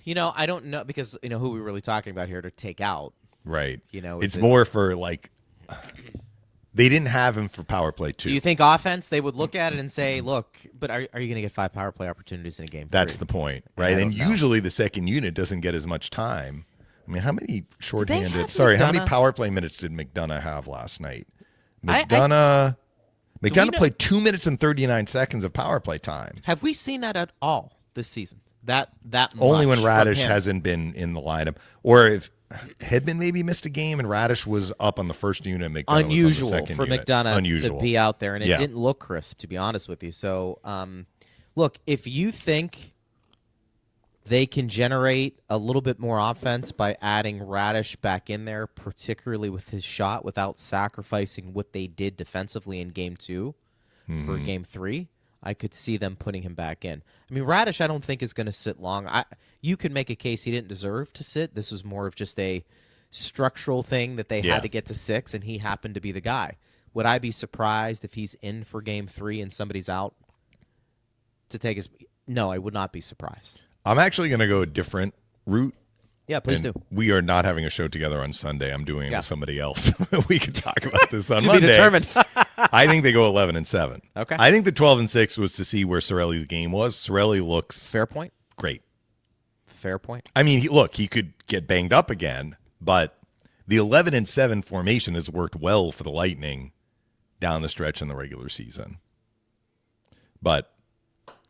I don't know because who we're really talking about here to take out. Right. Is It's it- more for they didn't have him for power play too. Do you think offense they would look at it and say, "Look, but are you going to get 5 power play opportunities in a game?" That's 3? the point, I right? don't And know. usually the second unit doesn't get as much time. I mean, how many shorthanded? have Sorry, how many McDonough? power play minutes did McDonough have last night? I- McDonough know- played 2 minutes and 39 seconds of power play time. Have we seen that at all this season? That Only much when from Radish him? hasn't been in the lineup, or if Hedman maybe missed a game and Radish was up on the first unit. And McDonough Unusual was on the second for unit. McDonough Unusual. to be out there, and it Yeah. didn't look crisp, to be honest with you. So, look, if you think they can generate a little bit more offense by adding Radish back in there, particularly with his shot, without sacrificing what they did defensively in Game 2 for Game 3, I could see them putting him back in. I mean, Radish, I don't think is going to sit long. You could make a case he didn't deserve to sit. This was more of just a structural thing that they Yeah. had to get to 6, and he happened to be the guy. Would I be surprised if he's in for Game 3 and somebody's out to take his? No, I would not be surprised. I'm actually going to go a different route. Yeah, please And do. we are not having a show together on Sunday. I'm doing it Yeah. with somebody else. We could talk about this on To be Monday. determined. I think they go 11 and 7. Okay. I think the 12 and 6 was to see where Sorelli's game was. Sorelli looks Fair point. great. Fair point. I mean, he could get banged up again, but the 11 and 7 formation has worked well for the Lightning down the stretch in the regular season. But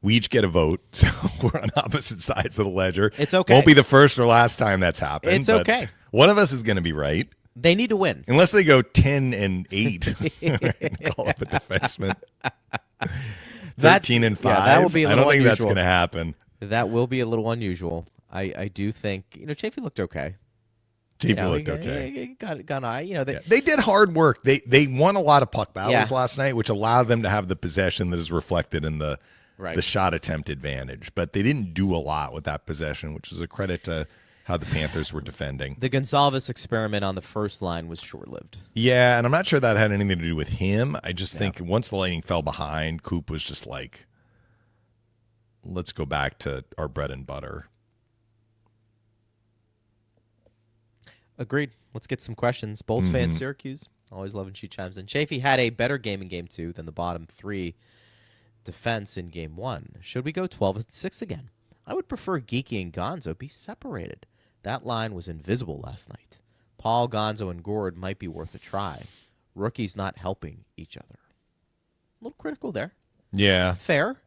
we each get a vote, so we're on opposite sides of the ledger. It's okay. Won't be the first or last time that's happened. It's but okay. One of us is going to be right, They need to win. unless they go 10 and 8 and call up a defenseman. 13 and 5. yeah, that would be a I don't little think that's unusual. going to happen. That will be a little unusual. I do think Chafee looked okay. JP looked okay. He got an eye. They, Yeah, they did hard work. They won a lot of puck battles Yeah. last night, which allowed them to have the possession that is reflected in the the shot attempt advantage. But they didn't do a lot with that possession, which is a credit to how the Panthers were defending. The Gonsalves experiment on the first line was short-lived. Yeah, and I'm not sure that had anything to do with him. I just think once the Lightning fell behind, Coop was just like, let's go back to our bread and butter. Agreed. Let's get some questions. Bolts fan Syracuse. Always loving she chimes in. Chafee had a better game in Game 2 than the bottom three defense in Game 1. Should we go 12-6 again? I would prefer Geeky and Gonzo be separated. That line was invisible last night. Paul, Gonzo, and Gord might be worth a try. Rookies not helping each other. A little critical there. Yeah. Fair.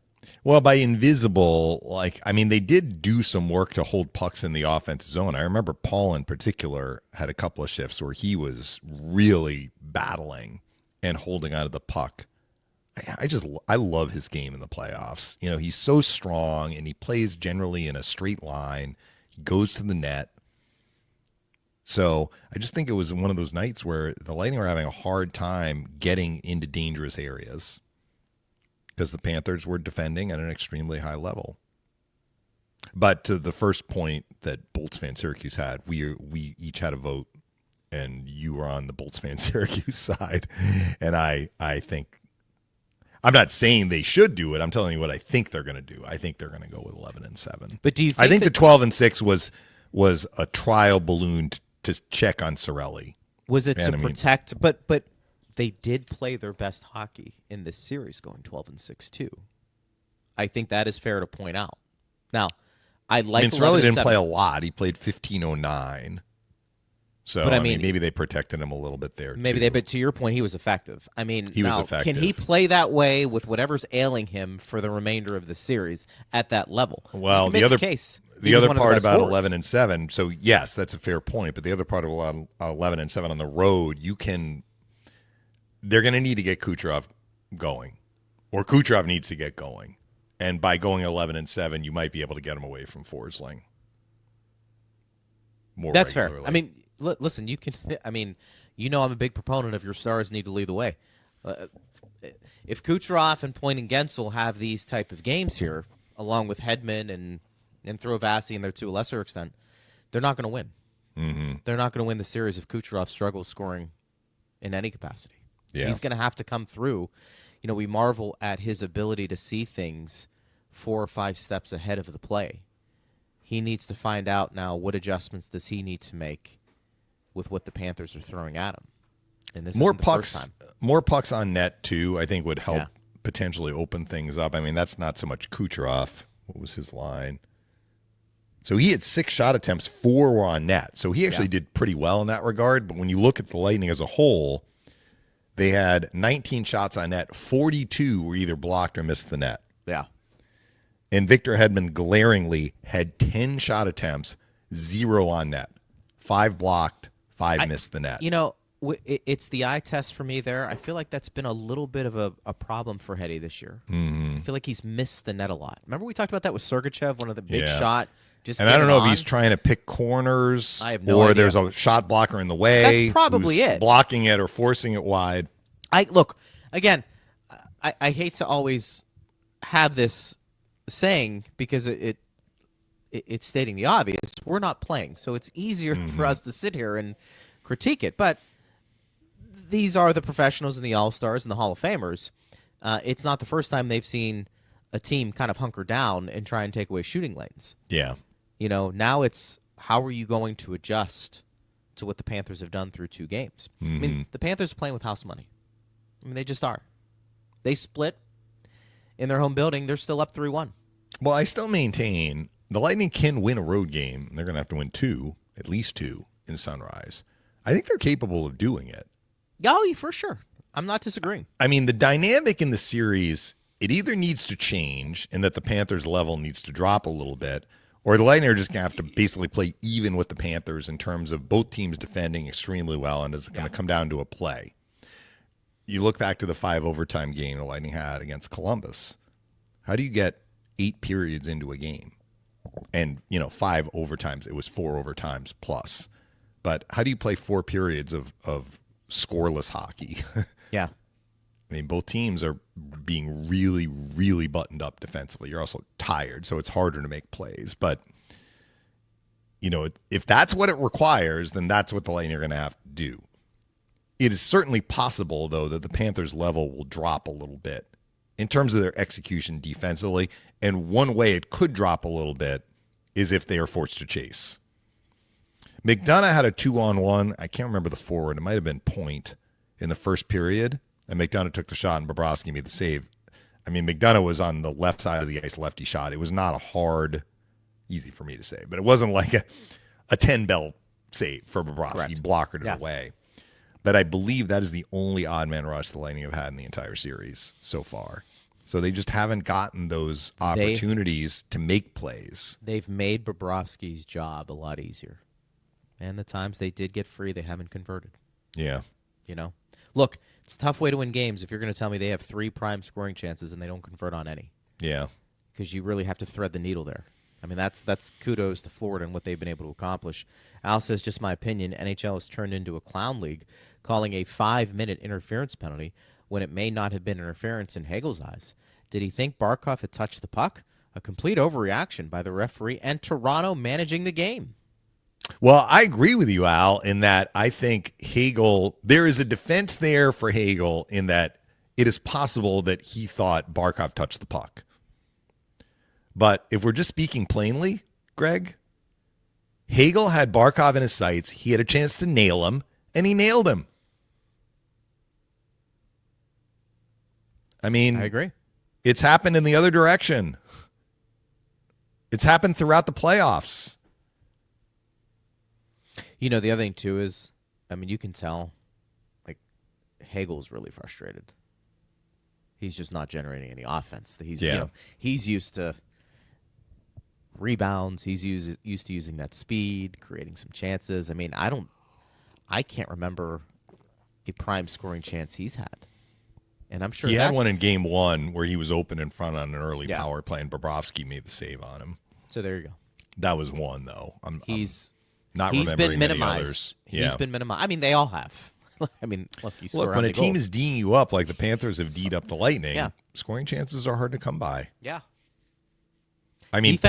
Well, by invisible, they did do some work to hold pucks in the offensive zone. I remember Paul in particular had a couple of shifts where he was really battling and holding onto the puck. I love his game in the playoffs. He's so strong, and he plays generally in a straight line. He goes to the net. So I just think it was one of those nights where the Lightning were having a hard time getting into dangerous areas because the Panthers were defending at an extremely high level. But to the first point that Bolts fan Syracuse had, we each had a vote, and you were on the Bolts fan Syracuse side. And I think, I'm not saying they should do it. I'm telling you what I think they're going to do. I think they're going to go with 11-7. But do you? I think the 12-6 was a trial balloon to check on Cirelli. Was it to protect? But they did play their best hockey in this series, going 12-6 too. I think that is fair to point out. Now, Cirelli didn't play a lot. He played 15:09. So but maybe they protected him a little bit there. But to your point, he was effective. He was effective. Can he play that way with whatever's ailing him for the remainder of the series at that level? Well, the other part about 11-7. So yes, that's a fair point. But the other part of 11-7 on the road, they're going to need to get Kucherov going, or Kucherov needs to get going, and by going 11-7, you might be able to get him away from Forsling. That's regularly. Fair. Listen, you can. I'm a big proponent of your stars need to lead the way. If Kucherov and Point and Gensel have these type of games here, along with Hedman and throw Vasi in there to a lesser extent, they're not going to win. Mm-hmm. They're not going to win the series if Kucherov struggles scoring in any capacity. Yeah. He's going to have to come through. We marvel at his ability to see things 4 or 5 steps ahead of the play. He needs to find out now what adjustments does he need to make with what the Panthers are throwing at him. And this more isn't the pucks, first time. More pucks on net too, I think would help potentially open things up. That's not so much Kucherov. What was his line? So he had 6 shot attempts, 4 were on net. So he actually did pretty well in that regard. But when you look at the Lightning as a whole, they had 19 shots on net. 42 were either blocked or missed the net. Yeah. And Victor Hedman glaringly had 10 shot attempts, 0 on net. 5 blocked, 5 missed the net. It's the eye test for me there. I feel like that's been a little bit of a problem for Heddy this year. Mm-hmm. I feel like he's missed the net a lot. Remember we talked about that with Sergachev, one of the big shot. And I don't know if he's trying to pick corners idea. There's a shot blocker in the way. That's probably it. Blocking it or forcing it wide. I hate to always have this saying because it's stating the obvious. We're not playing, so it's easier for us to sit here and critique it. But these are the professionals and the All-Stars and the Hall of Famers. It's not the first time they've seen a team kind of hunker down and try and take away shooting lanes. Yeah. Now it's how are you going to adjust to what the Panthers have done through 2 games? Mm-hmm. The Panthers are playing with house money. They just are. They split in their home building. They're still up 3-1. Well, I still maintain the Lightning can win a road game. They're going to have to win 2, at least 2, in Sunrise. I think they're capable of doing it. Oh, for sure. I'm not disagreeing. The dynamic in the series, it either needs to change and that the Panthers' level needs to drop a little bit, or the Lightning are just going to have to basically play even with the Panthers in terms of both teams defending extremely well, and it's going to come down to a play. You look back to the 5 overtime game the Lightning had against Columbus. How do you get 8 periods into a game? And, 5 overtimes. It was 4 overtimes plus. But how do you play 4 periods of scoreless hockey? Yeah. I mean, both teams are being really, really buttoned up defensively. You're also tired, so it's harder to make plays. But, if that's what it requires, then that's what the Lightning are going to have to do. It is certainly possible, though, that the Panthers' level will drop a little bit in terms of their execution defensively. And one way it could drop a little bit is if they are forced to chase. McDonough had a 2-on-1. I can't remember the forward. It might have been Point in the first period. And McDonough took the shot, and Bobrovsky made the save. I mean, McDonough was on the left side of the ice, lefty shot. It was not a hard, easy for me to say, but it wasn't like a 10-bell save for Bobrovsky. Correct. He blockered it Yeah. away. But I believe that is the only odd man rush the Lightning have had in the entire series so far. So they just haven't gotten those opportunities to make plays. They've made Bobrovsky's job a lot easier. And the times they did get free, they haven't converted. Yeah. Look, it's a tough way to win games if you're going to tell me they have 3 prime scoring chances and they don't convert on any. Yeah. Because you really have to thread the needle there. I mean, that's kudos to Florida and what they've been able to accomplish. Al says, just my opinion, NHL has turned into a clown league, calling a 5-minute interference penalty when it may not have been interference in Hagel's eyes. Did he think Barkov had touched the puck? A complete overreaction by the referee and Toronto managing the game. Well, I agree with you, Al, in that I think Hagel, there is a defense there for Hagel in that it is possible that he thought Barkov touched the puck. But if we're just speaking plainly, Greg, Hagel had Barkov in his sights. He had a chance to nail him, and he nailed him. I mean, I agree. It's happened in the other direction. It's happened throughout the playoffs. The other thing, too, is, I mean, you can tell, like, Hagel's really frustrated. He's just not generating any offense. He's used to rebounds. He's used to using that speed, creating some chances. I mean, I can't remember a prime scoring chance he's had. And I'm sure he had one in game 1 where he was open in front on an early power play, and Bobrovsky made the save on him. So there you go. That was one, though. He's remembering been minimized. many others. He's been minimized. I mean, they all have. I mean, look, when a team goals. is D'ing you up like the Panthers have D'd up the Lightning, Yeah. scoring chances are hard to come by. Yeah. I mean,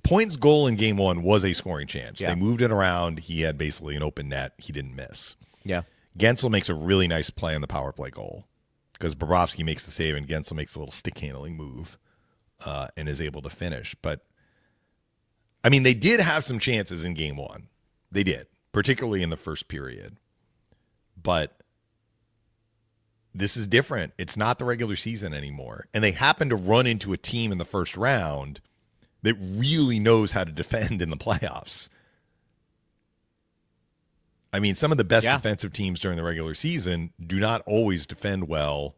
Point's goal in game 1 was a scoring chance. Yeah. They moved it around. He had basically an open net. He didn't miss. Yeah. Gensel makes a really nice play on the power play goal because Bobrovsky makes the save and Gensel makes a little stick handling move and is able to finish. But, I mean, they did have some chances in game 1. They did, particularly in the first period. But this is different. It's not the regular season anymore. And they happen to run into a team in the first round that really knows how to defend in the playoffs. I mean, some of the best defensive teams during the regular season do not always defend well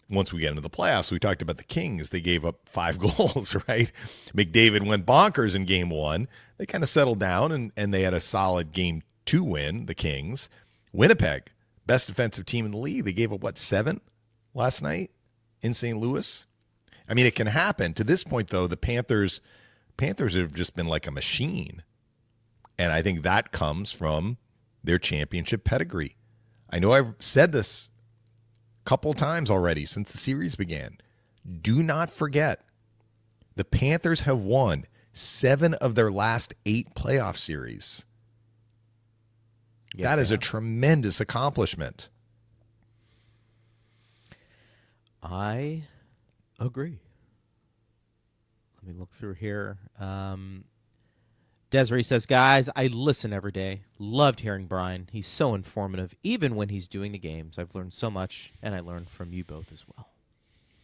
once we get into the playoffs. We talked about the Kings. They gave up 5 goals, right? McDavid went bonkers in game 1. They kind of settled down, and they had a solid game 2 win, the Kings. Winnipeg, best defensive team in the league. They gave up, 7 last night in St. Louis? I mean, it can happen. To this point, though, the Panthers have just been like a machine. And I think that comes from their championship pedigree. I know I've said this a couple times already since the series began. Do not forget, the Panthers have won 7 of their last 8 playoff series. Yes, that is a tremendous accomplishment. I agree. Let me look through here. Desiree says, guys, I listen every day. Loved hearing Brian. He's so informative. Even when he's doing the games, I've learned so much, and I learned from you both as well.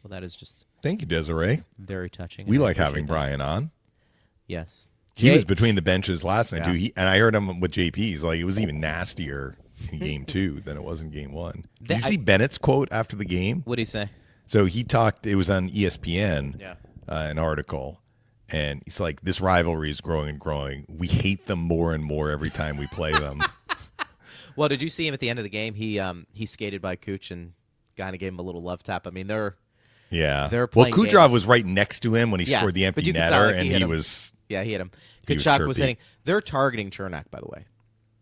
Well, that is just Thank you, Desiree. very touching. We and I like having appreciate that. Brian on. Yes. He was between the benches last night, Yeah. too. And I heard him with JP. He's like, it was even nastier in game 2 than it was in game 1. Did you see Bennett's quote after the game? What did he say? So he talked, it was on ESPN, Yeah. an article. And he's like, this rivalry is growing and growing. We hate them more and more every time we play them. Well, did you see him at the end of the game? He skated by Cooch and kind of gave him a little love tap. I mean, they're playing Kucherov games. was right next to him when he scored the but empty you could tell, netter, like, and hit he him. was... Yeah, he hit him. He was Kachuk was chirpy. hitting. They're targeting Chernak, by the way.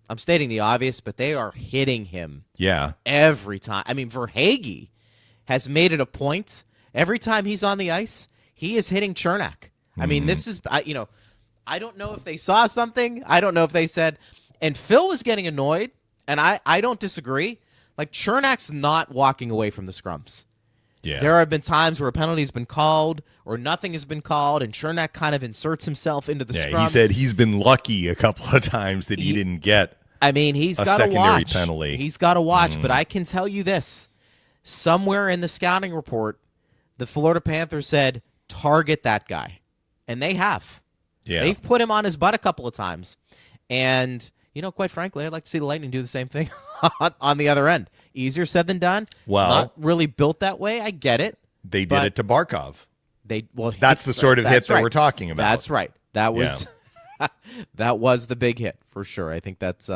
I'm stating the obvious, but they are hitting him Yeah. every time. I mean, Verhaeghe has made it a point. Every time he's on the ice, he is hitting Chernak. I mean, this is, I don't know if they saw something. I don't know if they said, and Phil was getting annoyed, and I don't disagree. Like, Chernak's not walking away from the scrums. Yeah. There have been times where a penalty's been called or nothing has been called, and Chernak kind of inserts himself into the scrum. He said he's been lucky a couple of times that he didn't get I mean, he's a got to secondary watch. penalty. He's got to watch, but I can tell you this. Somewhere in the scouting report, the Florida Panthers said, target that guy. And they have. Yeah. They've put him on his butt a couple of times. And, quite frankly, I'd like to see the Lightning do the same thing on the other end. Easier said than done. Well, not really built that way. I get it. They did it to Barkov. That's the sort of hit that we're talking about. That's right. That was that was the big hit for sure. I think that's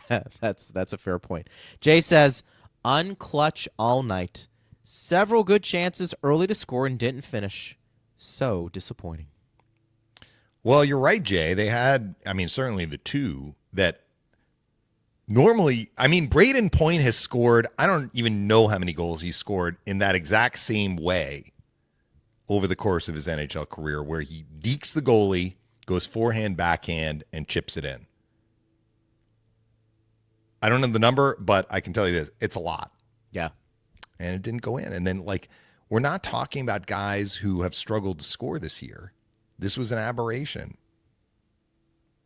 that's a fair point. Jay says, unclutch all night. Several good chances early to score and didn't finish. So disappointing. Well, you're right, Jay. They had, certainly the two that normally, Braden Point has scored, I don't even know how many goals he scored in that exact same way over the course of his NHL career, where he dekes the goalie, goes forehand, backhand, and chips it in. I don't know the number, but I can tell you this. It's a lot. Yeah. And it didn't go in. And then, we're not talking about guys who have struggled to score this year. This was an aberration.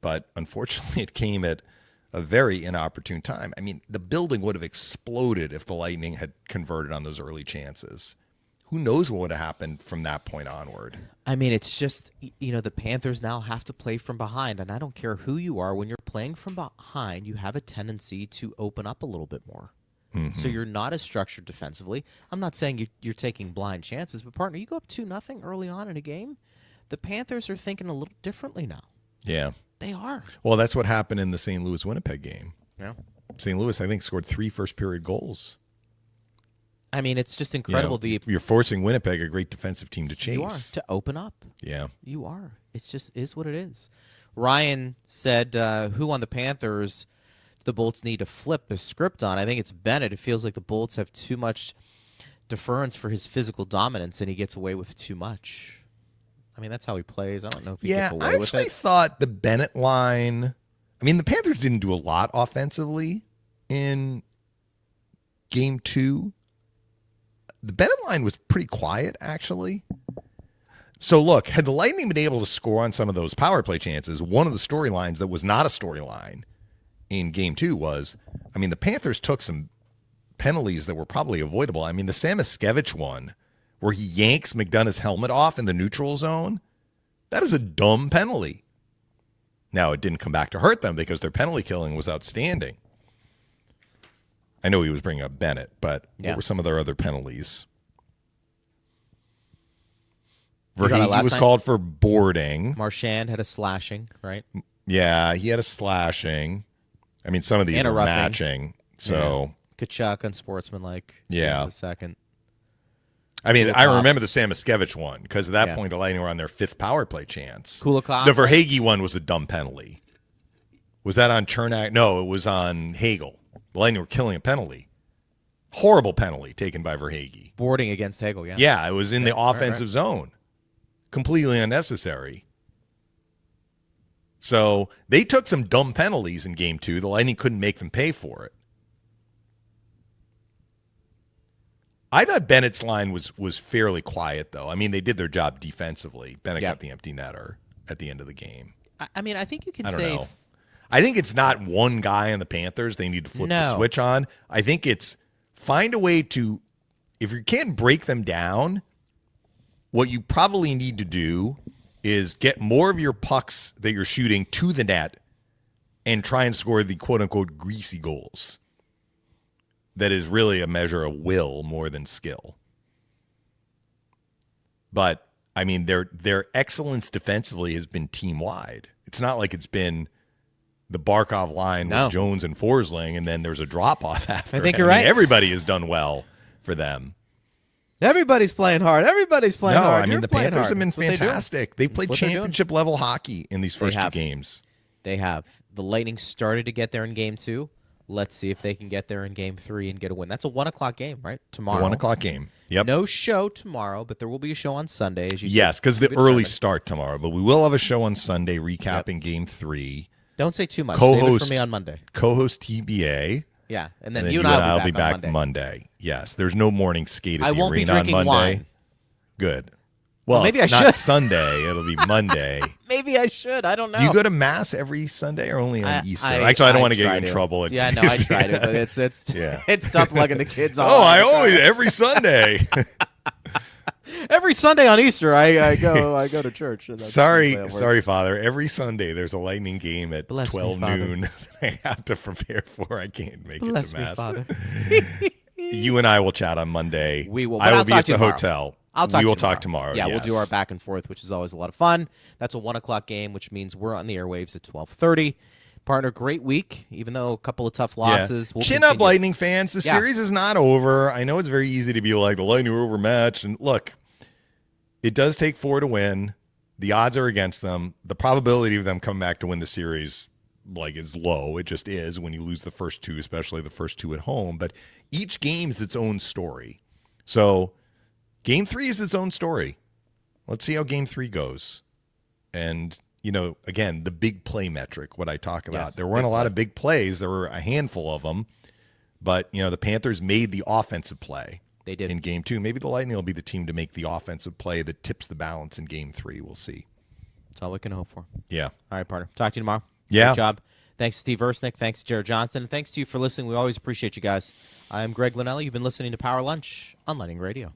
But unfortunately, it came at a very inopportune time. The building would have exploded if the Lightning had converted on those early chances. Who knows what would have happened from that point onward? It's just, the Panthers now have to play from behind. And I don't care who you are. When you're playing from behind, you have a tendency to open up a little bit more. Mm-hmm. So you're not as structured defensively. I'm not saying you're taking blind chances, but partner, you go up 2-0 early on in a game. The Panthers are thinking a little differently now. Yeah. They are. Well, that's what happened in the St. Louis-Winnipeg game. Yeah. St. Louis, I think, scored 3 first-period goals. It's just incredible. You're forcing Winnipeg, a great defensive team, to chase. You are, to open up. Yeah. You are. It just is what it is. Ryan said, who on the Panthers the Bolts need to flip the script on? I think it's Bennett. It feels like the Bolts have too much deference for his physical dominance, and he gets away with too much. That's how he plays. I don't know if he gets away with it. I actually thought the Bennett line, the Panthers didn't do a lot offensively in Game 2. The Bennett line was pretty quiet, actually. So, look, had the Lightning been able to score on some of those power play chances, one of the storylines that was not a storyline in Game 2 was, the Panthers took some penalties that were probably avoidable. The Samoskevich one, where he yanks McDonough's helmet off in the neutral zone, that is a dumb penalty. Now, it didn't come back to hurt them because their penalty killing was outstanding. I know he was bringing up Bennett, but what were some of their other penalties? Verhaeghe was called for boarding. Marchand had a slashing, right? Yeah, he had a slashing. Some of these are matching. So Kachuk unsportsmanlike. Yeah. The second. I remember the Samoskevich one because at that point the Lightning were on their 5th power play chance. Kulikov. The Verhaeghe one was a dumb penalty. Was that on Chernak? No, it was on Hagel. The Lightning were killing a penalty. Horrible penalty taken by Verhaeghe. Boarding against Hagel, yeah. Yeah, it was in the offensive zone. Completely unnecessary. So they took some dumb penalties in Game 2. The Lightning couldn't make them pay for it. I thought Bennett's line was fairly quiet, though. They did their job defensively. Bennett got the empty netter at the end of the game. I think you can I don't say... know. I think it's not one guy on the Panthers they need to flip the switch on. I think it's find a way to, if you can't break them down, what you probably need to do is get more of your pucks that you're shooting to the net and try and score the quote-unquote greasy goals. That is really a measure of will more than skill. But, their excellence defensively has been team-wide. It's not like it's been the Barkov line with Jones and Forsling, and then there's a drop-off after. I think you're right. Everybody has done well for them. Everybody's playing hard. Everybody's playing hard. The Panthers have been fantastic. They've played championship-level hockey in these first 2 games. They have. The Lightning started to get there in Game 2. Let's see if they can get there in Game 3 and get a win. That's a 1 o'clock game, right? Tomorrow. 1 o'clock game. Yep. No show tomorrow, but there will be a show on Sunday. As you Yes, said. because the Good early timing. start tomorrow. But we will have a show on Sunday recapping Game 3. Don't say too much. Save it Co-host for me on Monday. Co-host TBA. Yeah, and And then then you and I will will be back Monday. Yes, there's no morning skate at I the won't be arena drinking on Monday. wine. Good. Well, maybe it's I not should. Sunday. It'll be Monday. Maybe I should. I don't know. Do you go to Mass every Sunday or only on Easter? I Actually, I don't want to get try you in trouble. Yeah, no, I try to, but it's Yeah. it's tough lugging the kids on. Oh, I always every Sunday. Every Sunday on Easter, I go to church. And that's usually how it works. sorry, Father. Every Sunday there's a Lightning game at Bless me, 12 Father. noon. that I have to prepare for. I can't make Bless it to me, Mass. Father. You and I will chat on Monday. We will. I but will I'll be talk at to you the tomorrow. hotel. I'll talk We to will you talk tomorrow. Yeah, we'll do our yes. back and forth, which is always a lot of fun. That's a 1 o'clock game, which means we're on the airwaves at 12:30. Partner, great week, even though a couple of tough losses. We'll Chin up, continue. Lightning fans. The Yeah. series is not over. I know it's very easy to be like, the Lightning are overmatched. And look, it does take 4 to win. The odds are against them. The probability of them coming back to win the series is low. It just is when you lose the first 2, especially the first 2 at home. But each game is its own story. So Game 3 is its own story. Let's see how Game 3 goes. And, again, the big play metric, what I talk about. Yes, there weren't a big lot play. of big plays. There were a handful of them. But, the Panthers made the offensive play. They did. In Game 2. Maybe the Lightning will be the team to make the offensive play that tips the balance in Game 3. We'll see. That's all we can hope for. Yeah. All right, partner. Talk to you tomorrow. Yeah. Great job. Thanks to Steve Ersnick. Thanks to Jared Johnson. And thanks to you for listening. We always appreciate you guys. I'm Greg Linnelli. You've been listening to Power Lunch on Lightning Radio.